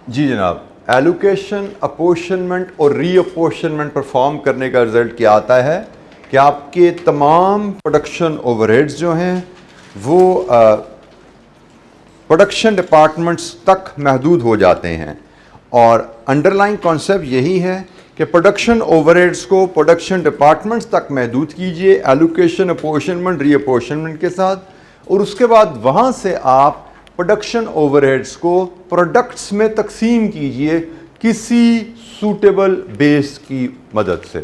जी जनाब, एलोकेशन, अपोर्शनमेंट और रीअपोर्शनमेंट परफॉर्म करने का रिजल्ट क्या आता है कि आपके तमाम प्रोडक्शन ओवरहेड्स जो हैं वो प्रोडक्शन डिपार्टमेंट्स तक महदूद हो जाते हैं। और अंडरलाइन कॉन्सेप्ट यही है कि प्रोडक्शन ओवरहेड्स को प्रोडक्शन डिपार्टमेंट्स तक महदूद कीजिए एलोकेशन, अपोर्शनमेंट, रीअपोर्शनमेंट के साथ, और उसके बाद वहाँ से आप प्रोडक्शन ओवरहेड्स को प्रोडक्ट्स में तकसीम कीजिए किसी सूटेबल बेस की मदद से।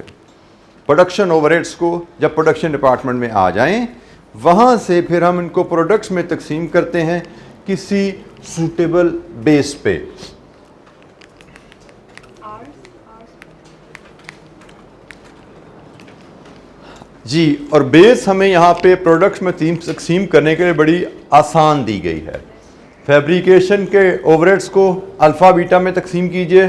प्रोडक्शन ओवरहेड्स को जब प्रोडक्शन डिपार्टमेंट में आ जाएं, वहाँ से फिर हम इनको प्रोडक्ट्स में तकसीम करते हैं किसी सूटेबल बेस पे। जी, और बेस हमें यहाँ पे प्रोडक्ट्स में तकसीम करने के लिए बड़ी आसान दी गई है। फैब्रिकेशन के ओवरहेड्स को अल्फ़ा बीटा में तकसीम कीजिए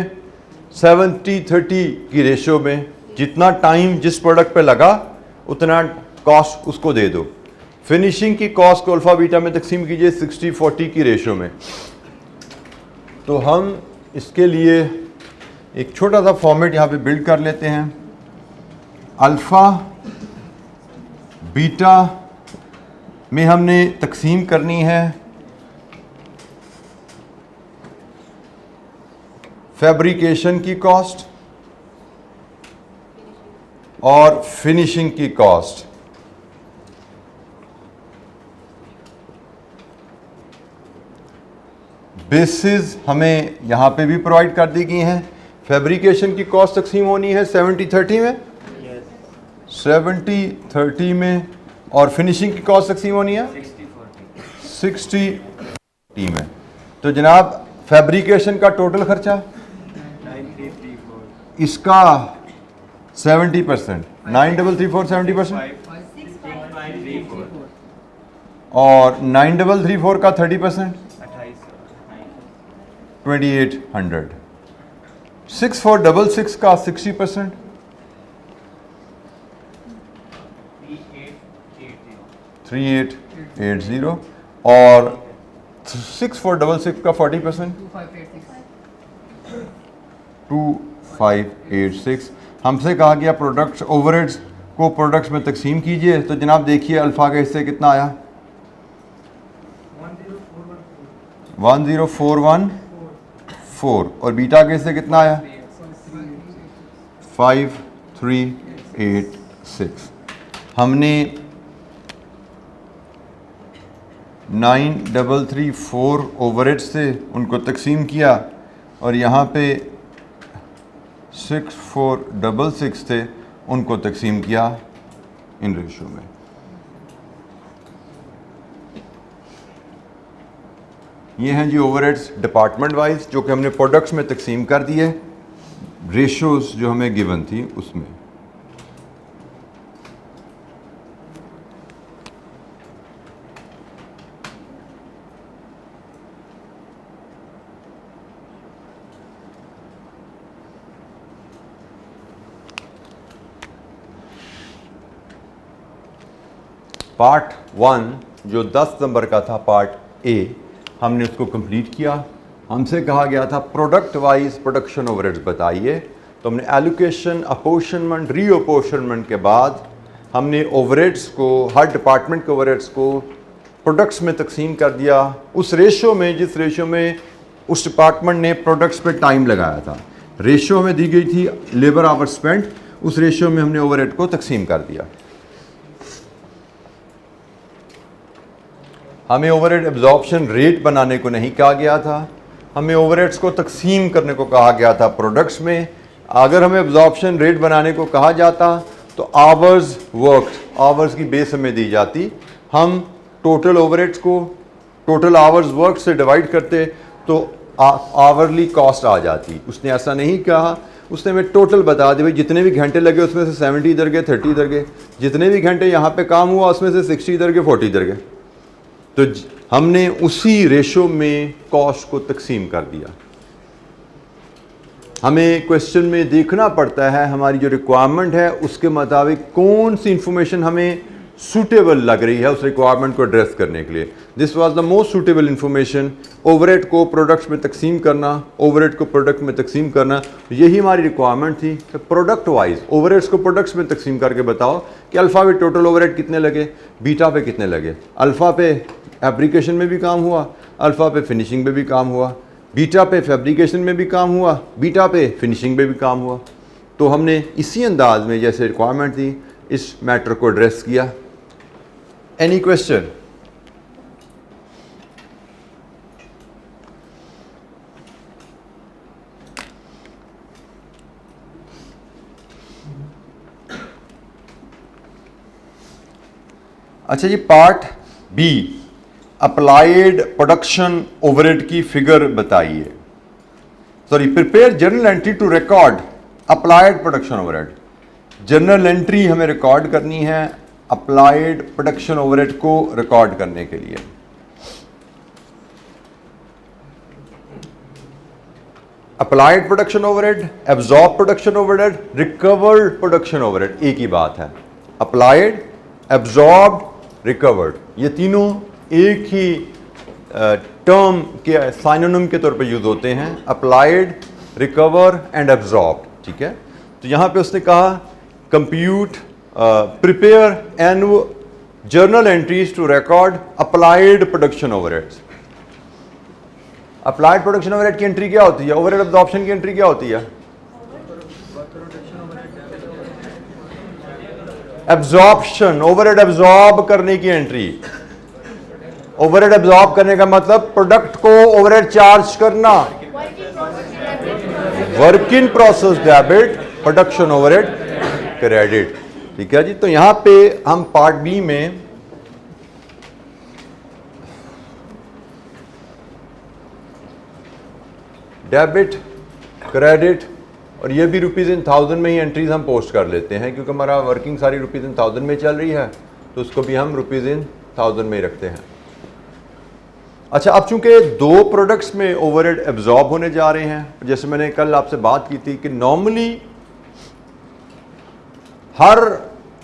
70-30 की रेशो में। जितना टाइम जिस प्रोडक्ट पे लगा उतना कॉस्ट उसको दे दो। फिनिशिंग की कॉस्ट को अल्फ़ा बीटा में तकसीम कीजिए 60-40 की रेशो में। तो हम इसके लिए एक छोटा सा फॉर्मेट यहाँ पे बिल्ड कर लेते हैं। अल्फ़ा बीटा में हमने तकसीम करनी है फैब्रिकेशन की कॉस्ट और फिनिशिंग की कॉस्ट। बेसिस हमें यहां पे भी प्रोवाइड कर दी गई हैं। फैब्रिकेशन की कॉस्ट तकसीम होनी है 70-30 में, 70-30 में, और फिनिशिंग की कॉस्ट तकसीम होनी है 60-40 में। तो जनाब फैब्रिकेशन का टोटल खर्चा इसका 70%, 9334 70%, और 9334 का 30%, 2800, 6466 का 60%, 3880, और 6466 का 40%, 2586। हमसे कहा गया प्रोडक्ट्स ओवरहेड्स को प्रोडक्ट्स में तकसीम कीजिए। तो जनाब देखिए अल्फ़ा का इससे कितना आया, 10414, और बीटा के इससे कितना आया 5386। हमने 9334 ओवरहेड्स से उनको तकसीम किया, और यहाँ पे 6466 थे उनको तकसीम किया इन रेशो में। ये हैं जी ओवरहेड्स डिपार्टमेंट वाइज जो कि हमने प्रोडक्ट्स में तकसीम कर दिए, रेशोज़ जो हमें गिवन थी उसमें। पार्ट 1 जो 10 नंबर का था, पार्ट ए, हमने उसको कंप्लीट किया। हमसे कहा गया था प्रोडक्ट वाइज प्रोडक्शन ओवरहेड्स बताइए। तो हमने एलोकेशन, अपोर्शनमेंट, रीअपोर्शनमेंट के बाद हमने ओवरहेड्स को, हर डिपार्टमेंट के ओवरहेड्स को प्रोडक्ट्स में तकसीम कर दिया उस रेशो में जिस रेशो में उस डिपार्टमेंट ने प्रोडक्ट्स पे टाइम लगाया था। रेशो में दी गई थी लेबर आवर स्पेंट, उस रेशो में हमने ओवरहेड को तकसीम कर दिया। हमें ओवरहेड एब्जॉर्प्शन रेट बनाने को नहीं कहा गया था, हमें ओवरहेड्स को तकसीम करने को कहा गया था प्रोडक्ट्स में। अगर हमें एब्जॉर्प्शन रेट बनाने को कहा जाता तो आवर्स वर्क, आवर्स की बेस हमें दी जाती, हम टोटल ओवरहेड्स को टोटल आवर्स वर्क से डिवाइड करते तो आवरली कॉस्ट आ जाती। उसने ऐसा नहीं कहा, उसने हमें टोटल बता दिया, भाई जितने भी घंटे लगे उसमें से 70 इधर गए, 30 इधर गए, जितने भी घंटे यहाँ पे काम हुआ उसमें से 60 इधर गए, 40 इधर गए। तो हमने उसी रेशो में कॉस्ट को तकसीम कर दिया। हमें क्वेश्चन में देखना पड़ता है हमारी जो रिक्वायरमेंट है उसके मुताबिक कौन सी इंफॉर्मेशन हमें सूटेबल लग रही है उस रिक्वायरमेंट को एड्रेस करने के लिए। This was the most suitable information. Overhead को प्रोडक्ट्स में तकसीम करना, ओवरहेड को प्रोडक्ट में तकसीम करना, यही हमारी रिक्वायरमेंट थी। तो प्रोडक्ट वाइज ओवरहेड्स को प्रोडक्ट्स में तकसीम करके बताओ कि अल्फ़ा पे टोटल ओवरहेड कितने लगे, बीटा पे कितने लगे। अल्फ़ा पे एप्लीकेशन में भी काम हुआ, अल्फ़ा पे फिनिशिंग पे भी काम हुआ, बीटा पे फैब्रिकेशन में भी काम हुआ, बीटा पे फिनिशिंग पे भी काम हुआ। तो हमने इसी अंदाज में जैसे रिक्वायरमेंट थी इस मैटर को एड्रेस किया। Any question? अच्छा जी, part B, applied production overhead की फिगर बताइए। Sorry, prepare journal entry to record applied production overhead. Journal entry हमें रिकॉर्ड करनी है अप्लाइड प्रोडक्शन ओवरहेड को रिकॉर्ड करने के लिए। Applied production overhead, absorb production overhead, recovered production overhead, एक ही बात है। अप्लाइड, एब्जॉर्ब, रिकवर्ड, ये तीनों एक ही टर्म के साइनोनिम के तौर पे यूज होते हैं, अप्लाइड, रिकवर एंड एब्जॉर्ब। ठीक है, तो यहां पे उसने कहा compute, prepare annual journal entries to record applied production overheads. Applied production overhead की एंट्री क्या होती है, ओवरहेड एब्जॉर्प्शन की एंट्री क्या होती है? एब्जॉर्प्शन, ओवरहेड एब्जॉर्ब करने की एंट्री। ओवरहेड एब्जॉर्ब करने का मतलब प्रोडक्ट को ओवरहेड चार्ज करना। Work in process debit, production overhead credit. ठीक है जी। तो यहां पे हम पार्ट बी में डेबिट, क्रेडिट और ये भी रुपीज़ इन थाउजेंड में ही एंट्रीज हम पोस्ट कर लेते हैं, क्योंकि हमारा वर्किंग सारी रुपीज़ इन थाउजेंड में चल रही है, तो उसको भी हम रुपीज़ इन थाउजेंड में ही रखते हैं। अच्छा, अब चूंकि दो प्रोडक्ट्स में ओवरहेड एब्जॉर्ब होने जा रहे हैं, जैसे मैंने कल आपसे बात की थी कि नॉर्मली हर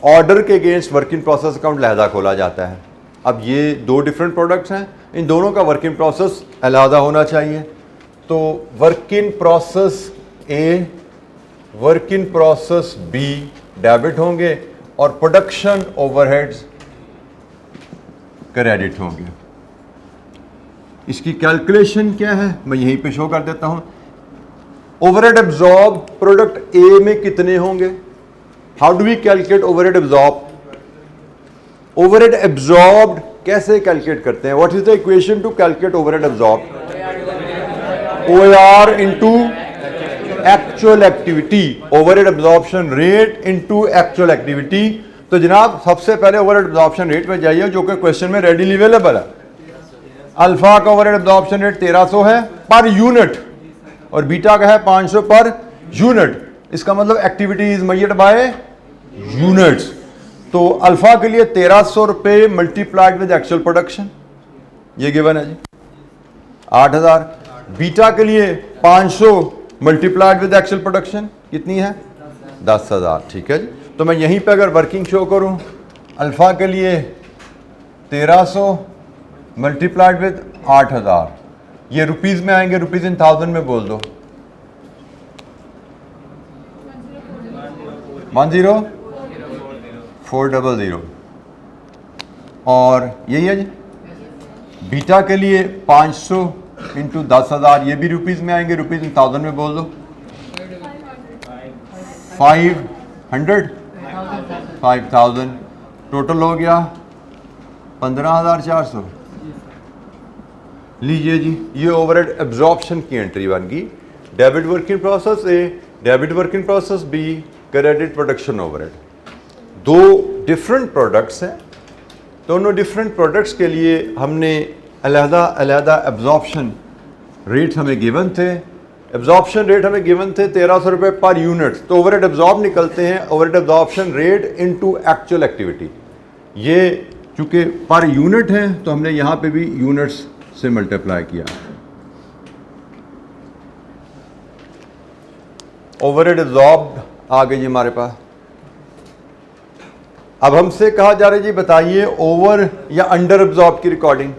ऑर्डर के against work in process account अलहदा खोला जाता है। अब ये दो डिफरेंट प्रोडक्ट्स हैं, इन दोनों का वर्क इन प्रोसेस अलहदा होना चाहिए। तो work in process A, work in process B debit होंगे और प्रोडक्शन ओवरहेड्स क्रेडिट होंगे। इसकी कैलकुलेशन क्या है मैं यहीं पे शो कर देता हूं। ओवरहेड एब्जॉर्ब प्रोडक्ट ए में कितने होंगे? How do we calculate overhead absorb? Overhead absorbed कैसे कैलकुलेट करते हैं? What is the equation to calculate overhead absorb? OAR into actual activity, overhead absorption rate into actual activity. तो जनाब सबसे पहले ओवरहेड एब्जॉर्प्शन रेट में जाइए, जो कि क्वेश्चन में रेडीली अवेलेबल है। अल्फा का ओवरहेड एब्जॉर्प्शन रेट 1300 है पर यूनिट और बीटा का है 500 पर यूनिट। इसका मतलब activity is measured by units. तो अल्फा के लिए 1300 रुपए मल्टीप्लाइड विद एक्चुअल प्रोडक्शन, ये गिवन है जी 8000। बीटा के लिए 500 मल्टीप्लाइड विद एक्चुअल प्रोडक्शन कितनी है? 10,000। ठीक है जी। तो मैं यहीं पे अगर वर्किंग शो करूं, अल्फा के लिए 1300 मल्टीप्लाइड विद 8000, ये रुपीज में आएंगे, रुपीज इन थाउजेंड में बोल दो। 10400 और यही है जी। बीटा के लिए 500 इंटू 10,000, ये भी रुपीज में आएंगे, रुपीज इन थाउजेंड में बोल दो। 5000 टोटल हो गया 15,400। लीजिए जी, ये ओवरहेड एब्जॉर्प्शन की एंट्री बन गई। Debit working process A, debit working process B, credit production overhead. दो डिफरेंट प्रोडक्ट्स हैं, दोनों डिफरेंट प्रोडक्ट्स के लिए हमने अलहदा अलहदा एब्जॉर्प्शन रेट हमें गिवन थे। एब्जॉर्प्शन रेट हमें गिवन थे 1300 रुपये पर यूनिट। तो ओवरहेड एब्जॉर्ब निकलते हैं overhead absorption rate into actual activity. ये चूंकि पर यूनिट है तो हमने यहाँ पे भी यूनिट्स से मल्टीप्लाई किया। ओवरहेड एब्जॉर्ब्ड आ गई जी हमारे पास। अब हमसे कहा जा रहा है जी बताइए ओवर या अंडर एब्जॉर्ब की रिकॉर्डिंग।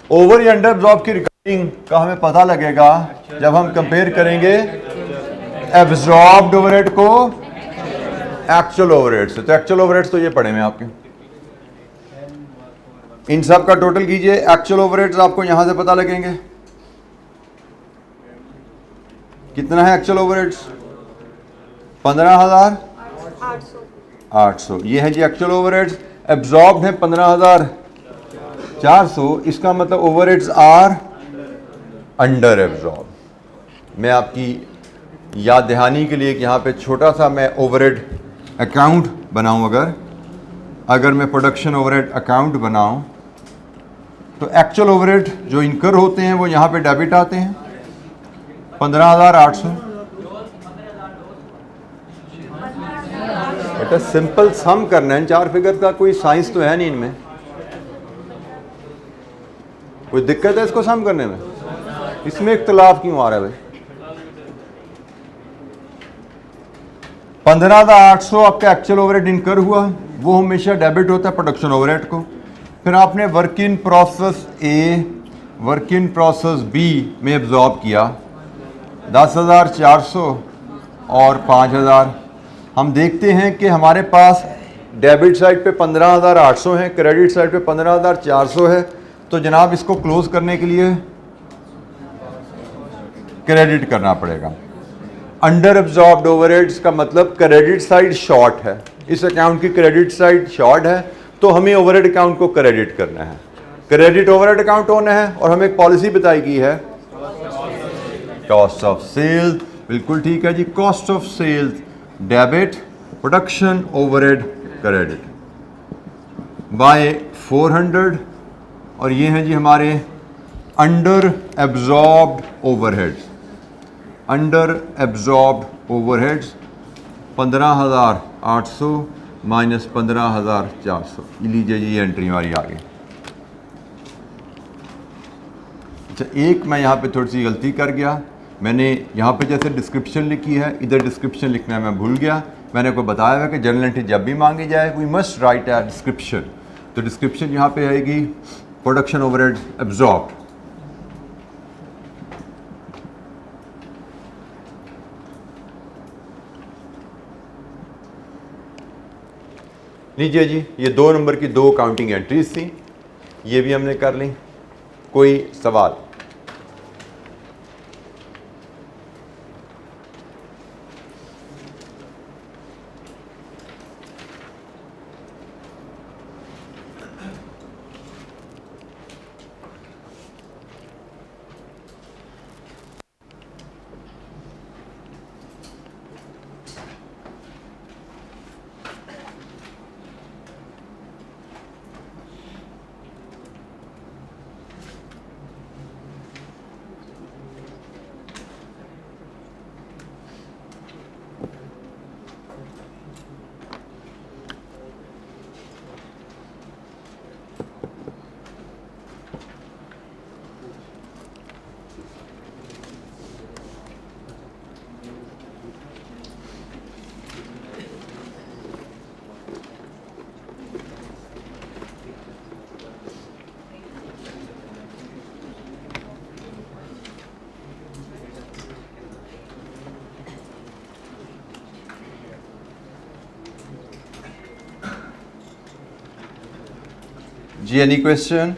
ओवर या अंडर एब्जॉर्ब की रिकॉर्डिंग का हमें पता लगेगा जब हम कंपेयर करेंगे एब्जॉर्ब्ड ओवरहेड को एक्चुअल ओवरहेड से। तो एक्चुअल ओवरहेड्स तो ये पड़े हैं आपके, इन सब का टोटल कीजिए। एक्चुअल ओवरहेड्स आपको यहां से पता लगेंगे कितना है एक्चुअल ओवरहेड्स? 15,800। ये है जी एक्चुअल ओवरहेड्स। एब्जॉर्ब्ड है 15,400। इसका मतलब ओवरहेड्स आर अंडर एब्जॉर्ब। मैं आपकी याद दहानी के लिए यहाँ पे छोटा सा मैं ओवरहेड अकाउंट बनाऊं, अगर मैं प्रोडक्शन ओवरहेड अकाउंट बनाऊं तो एक्चुअल ओवरहेड जो इनकर होते हैं वो यहाँ पे डेबिट आते हैं 15,800। बेटा सिंपल सम करना है, चार फिगर का कोई साइंस तो है नहीं इनमें। कोई दिक्कत है इसको सम करने में? इसमें इख्तिलाफ क्यों आ रहा है भाई? 15,800 आपका एक्चुअल ओवरहेड इनकर हुआ, वो हमेशा डेबिट होता है प्रोडक्शन ओवरहेड को। फिर आपने work in process A, work in process B में एब्जॉर्ब किया 10,400 और 5,000। हम देखते हैं कि हमारे पास डेबिट साइड पे 15,800 है, क्रेडिट साइड पे 15,400 है। तो जनाब इसको क्लोज करने के लिए क्रेडिट करना पड़ेगा। अंडर एब्जॉर्ब्ड ओवरहेड्स का मतलब क्रेडिट साइड शॉर्ट है, इस अकाउंट की क्रेडिट साइड शॉर्ट है, तो हमें ओवरहेड अकाउंट को क्रेडिट करना है। क्रेडिट ओवरहेड अकाउंट होना है और हमें एक पॉलिसी बताई गई है कॉस्ट ऑफ सेल्स। बिल्कुल ठीक है जी, cost of sales debit, production overhead credit by 400, और ये हैं जी हमारे under absorbed overheads. Under absorbed overheads 15,800 minus 15,400, लीजिए जी एंट्री हमारी आ गई। अच्छा, एक मैं यहाँ पे थोड़ी सी गलती कर गया, मैंने यहाँ पे जैसे डिस्क्रिप्शन लिखी है, इधर डिस्क्रिप्शन लिखना मैं भूल गया। मैंने को बताया हुआ कि जर्नल एंट्री जब भी मांगी जाए we must write a description, तो डिस्क्रिप्शन यहाँ पे आएगी प्रोडक्शन ओवरहेड एब्जॉर्ब्ड। लीजिए जी, ये 2 नंबर की 2 काउंटिंग एंट्रीज थी, ये भी हमने कर ली। कोई सवाल? जी, एनी क्वेश्चन?